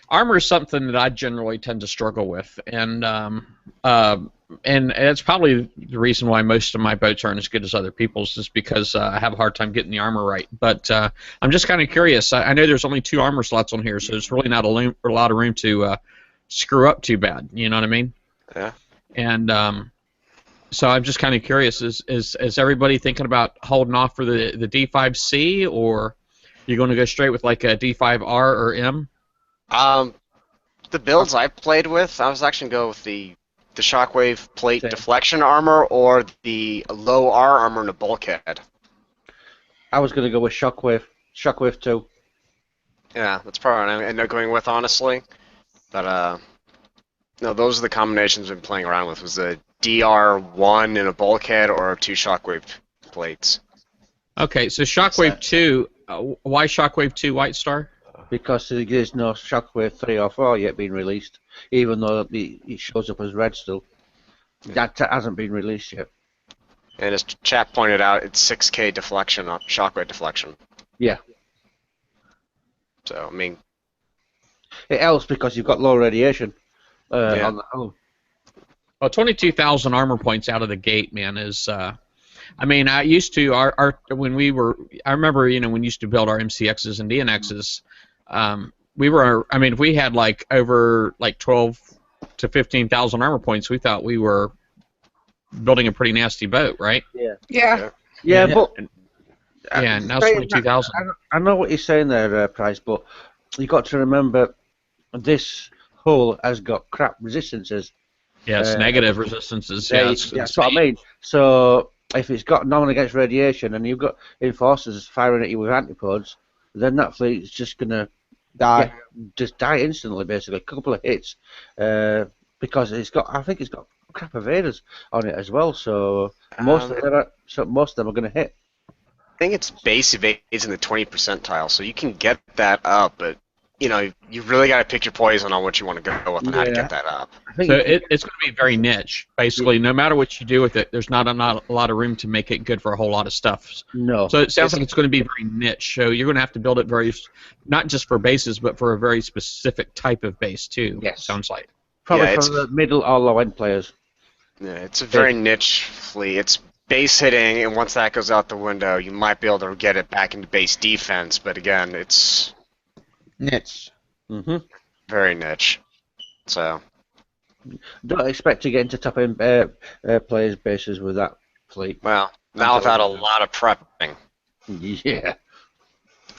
Armor is something that I generally tend to struggle with, and it's probably the reason why most of my boats aren't as good as other people's, is because I have a hard time getting the armor right. But I'm just kind of curious. I know there's only 2 armor slots on here, so there's really not a lot of room to screw up too bad. You know what I mean? Yeah. And so I'm just kind of curious: is everybody thinking about holding off for the D5C, or you going to go straight with like a D5R or M? The builds I played with, I was actually going to go with the shockwave plate deflection armor or the low R armor and a bulkhead. I was going to go with Shockwave. Shockwave 2. Yeah, that's probably what I ended up going with, honestly. But, no, those are the combinations I've been playing around with, was the DR1 in a bulkhead or 2 shockwave plates. Okay, so Shockwave 2, why Shockwave 2 White Star? Because there's no Shockwave 3 or 4 yet being released, even though it shows up as red still. That hasn't been released yet. And as Chap pointed out, it's 6K deflection, shockwave deflection. Yeah. So, I mean... It helps because you've got low radiation on the hull. Well, 22,000 armor points out of the gate, man, is... I mean, I used to... I remember, when we used to build our MCXs and DNXs, we were... I mean, if we had, like, over, like, 12 to 15,000 armor points, we thought we were building a pretty nasty boat, right? Yeah. Yeah, but... Yeah, now it's 22,000. I know what you're saying there, Price, but you got to remember this hull has got crap resistances. Yes, negative resistances. That's what I mean. So if it's got none against radiation and you've got enforcers firing at you with antipodes, then that fleet's just gonna Die. Just die instantly, basically. A couple of hits, because I think it's got crap evaders on it as well. So most of them are gonna hit. I think its base evade is in the 20 percentile, so you can get that up, but you really got to pick your poison on what you want to go with and how to get that up. So it's going to be very niche. Basically, no matter what you do with it, there's not a lot of room to make it good for a whole lot of stuff. No. So it sounds like it's going to be very niche. So you're going to have to build it not just for bases, but for a very specific type of base too. Yes. Sounds like. Probably from the middle or low end players. Yeah, it's a very niche fleet. It's base hitting, and once that goes out the window, you might be able to get it back into base defense. But again, it's niche. Very niche. So don't expect to get into top end players' bases with that fleet. Well, not without a lot of prepping. Yeah.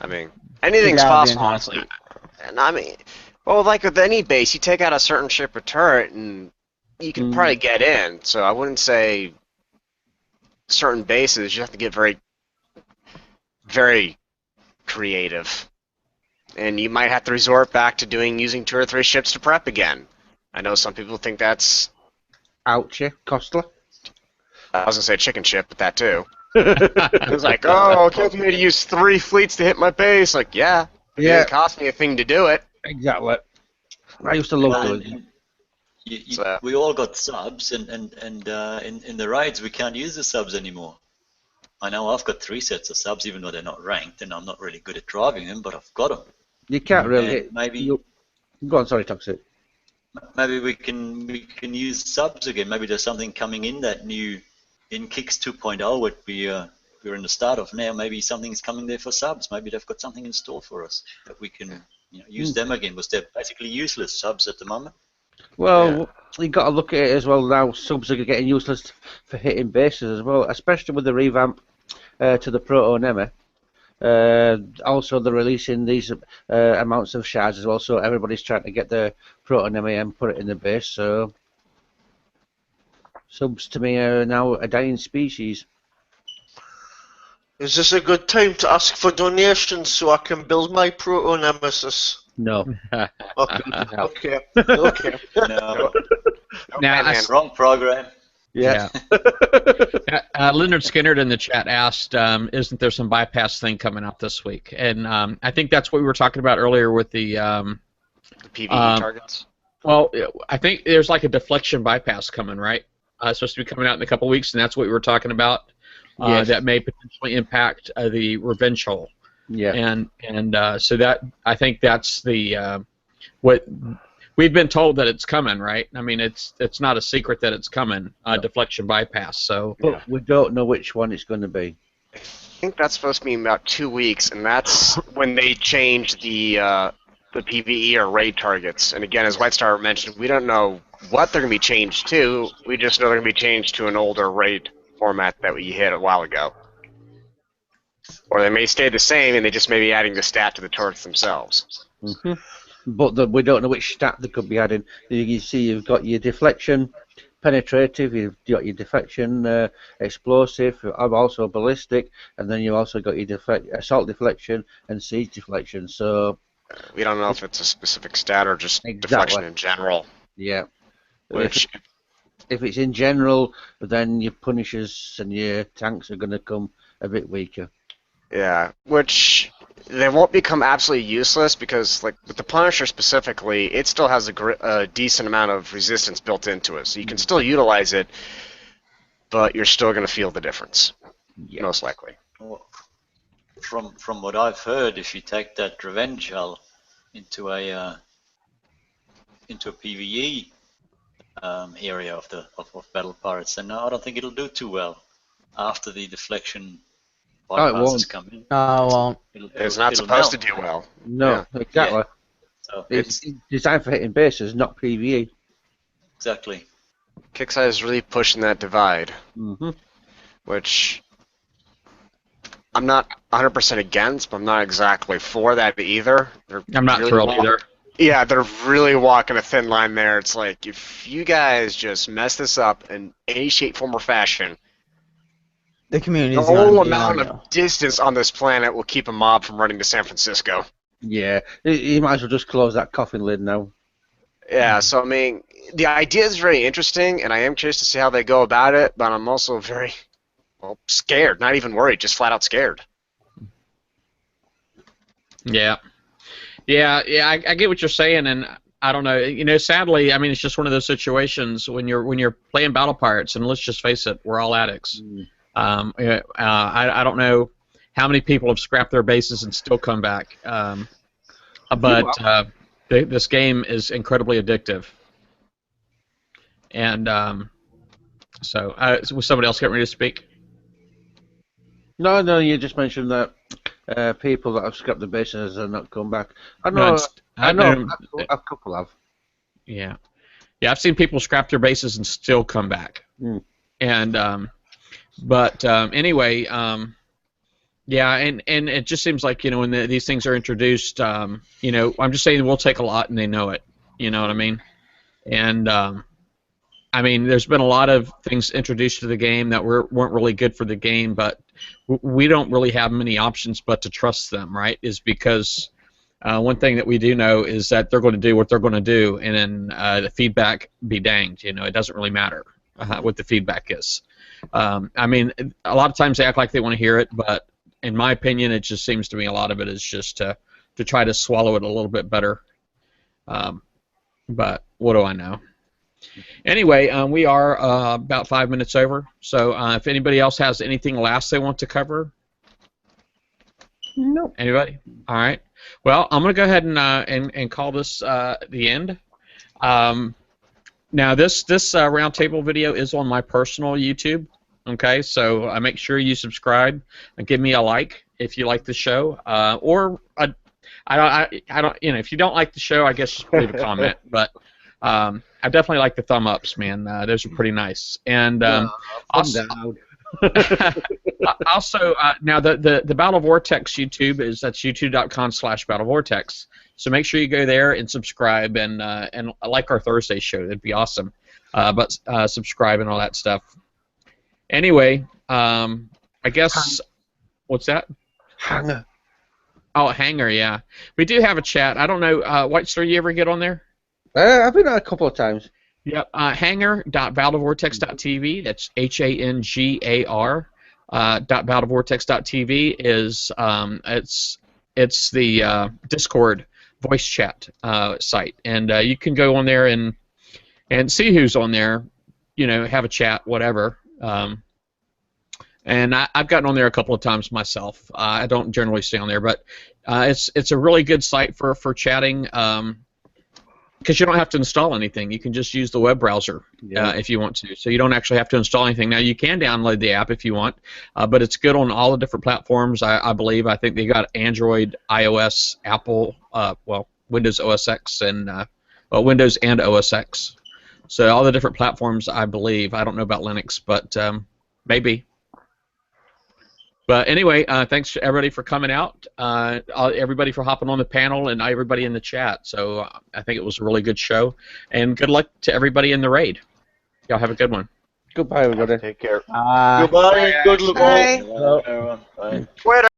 I mean, anything's possible, honestly. And I mean, well, like with any base, you take out a certain ship or turret, and you can probably get in. So I wouldn't say certain bases. You have to get very, very creative, and you might have to resort back to using 2 or 3 ships to prep again. I know some people think that's ouchie, costly. I was gonna say chicken shit, but that too. It was like, oh, okay, if you had to use 3 fleets to hit my base, like, yeah, it didn't cost me a thing to do it. Exactly. I used to love doing it. We all got subs, and in the raids we can't use the subs anymore. I know I've got 3 sets of subs, even though they're not ranked, and I'm not really good at driving them, but I've got them. You can't really. Maybe. Go on, sorry, Toxic. Maybe we can use subs again. Maybe there's something coming in that new in Kicks 2.0, what we're in the start of now. Maybe something's coming there for subs. Maybe they've got something in store for us that we can use them again. Because they're basically useless subs at the moment. Well, you got to look at it as well now. Subs are getting useless for hitting bases as well, especially with the revamp to the Proto Nemi. Also, they're releasing these amounts of shards as well, so everybody's trying to get the Proto Nemi and put it in the base. So subs to me are now a dying species. Is this a good time to ask for donations so I can build my Proto Nemesis? No. Okay. No. Now, wrong program. Yeah. Leonard Skinner in the chat asked, isn't there some bypass thing coming out this week? And I think that's what we were talking about earlier with the PvE targets. Well, I think there's like a deflection bypass coming, right? It's supposed to be coming out in a couple weeks, and that's what we were talking about. Yes. That may potentially impact the revenge hole. Yeah. And so that I think that's the what we've been told that it's coming, right? I mean, it's not a secret that it's coming. Deflection bypass. So. But we don't know which one it's going to be. I think that's supposed to be in about 2 weeks, and that's when they change the PvE or raid targets. And again, as White Star mentioned, we don't know what they're going to be changed to. We just know they're going to be changed to an older raid format that we hit a while ago. Or they may stay the same, and they just may be adding the stat to the turrets themselves. Mm-hmm. But we don't know which stat they could be adding. You see, you've got your deflection, penetrative, you've got your deflection, explosive, also ballistic, and then you also got your assault deflection and siege deflection. So we don't know if it's a specific stat or just deflection in general. Yeah. Which, if it's in general, then your punishers and your tanks are going to come a bit weaker. Yeah, which they won't become absolutely useless because, like with the Punisher specifically, it still has a decent amount of resistance built into it, so you can still utilize it, but you're still going to feel the difference, most likely. Well, from what I've heard, if you take that revenge hull into a PvE area of Battle Pirates, then I don't think it'll do too well after the deflection. It won't. Come in. No, it won't. It's not supposed to do well. No, exactly. Yeah. So it's designed for hitting bases, not PvE. Exactly. Kixeye is really pushing that divide, which I'm not 100% against, but I'm not exactly for that either. I'm not thrilled either. Yeah, they're really walking a thin line there. It's like, if you guys just mess this up in any shape, form, or fashion, the community. The whole amount of distance on this planet will keep a mob from running to San Francisco. Yeah, you might as well just close that coffin lid now. Yeah, so I mean, the idea is very interesting, and I am curious to see how they go about it, but I'm also very, scared. Not even worried, just flat out scared. Yeah. I get what you're saying, and I don't know. Sadly, I mean, it's just one of those situations when you're playing Battle Pirates, and let's just face it, we're all addicts. I don't know how many people have scrapped their bases and still come back, but this game is incredibly addictive. And so, was somebody else getting ready to speak? No, you just mentioned that people that have scrapped their bases have not come back. I know a couple have. Yeah, I've seen people scrap their bases and still come back. And but anyway, yeah, and it just seems like when these things are introduced, I'm just saying we'll take a lot, and they know it. You know what I mean? And I mean, there's been a lot of things introduced to the game that weren't really good for the game, but we don't really have many options but to trust them, right? Is because one thing that we do know is that they're going to do what they're going to do, and then the feedback be danged. It doesn't really matter. what the feedback is. I mean, a lot of times they act like they want to hear it, but in my opinion, it just seems to me a lot of it is just to try to swallow it a little bit better. But what do I know? Anyway, we are about 5 minutes over, so if anybody else has anything last they want to cover. No. Anybody? All right. Well, I'm going to go ahead and call this the end. Now, this roundtable video is on my personal YouTube. Okay, so make sure you subscribe and give me a like if you like the show, or I don't, you know, if you don't like the show, I guess just leave a comment. But I definitely like the thumb ups, man. Those are pretty nice. And also, also now the Battle Vortex YouTube that's youtube.com/BattleVortex. So make sure you go there and subscribe and like our Thursday show. That'd be awesome. But subscribe and all that stuff. Anyway, I guess what's that? Hanger. Oh, Hanger, yeah. We do have a chat. I don't know, White Star, you ever get on there? I've been on a couple of times. Yep. Hanger.battlevortex.tv. That's HANGAR. .battlevortex.tv is it's the Discord voice chat site, and you can go on there and see who's on there. You know, have a chat, whatever. And I've gotten on there a couple of times myself. I don't generally stay on there, but it's a really good site for chatting because you don't have to install anything. You can just use the web browser if you want to. So you don't actually have to install anything. Now, you can download the app if you want, but it's good on all the different platforms, I believe. I think they got Android, iOS, Apple, well, Windows OS X, and Windows and OS X. So all the different platforms, I believe. I don't know about Linux, but maybe. But anyway, thanks to everybody for coming out, everybody for hopping on the panel, and everybody in the chat. So I think it was a really good show. And good luck to everybody in the raid. Y'all have a good one. Goodbye, everybody. Take care. Goodbye. Good luck. Bye. Bye. Twitter.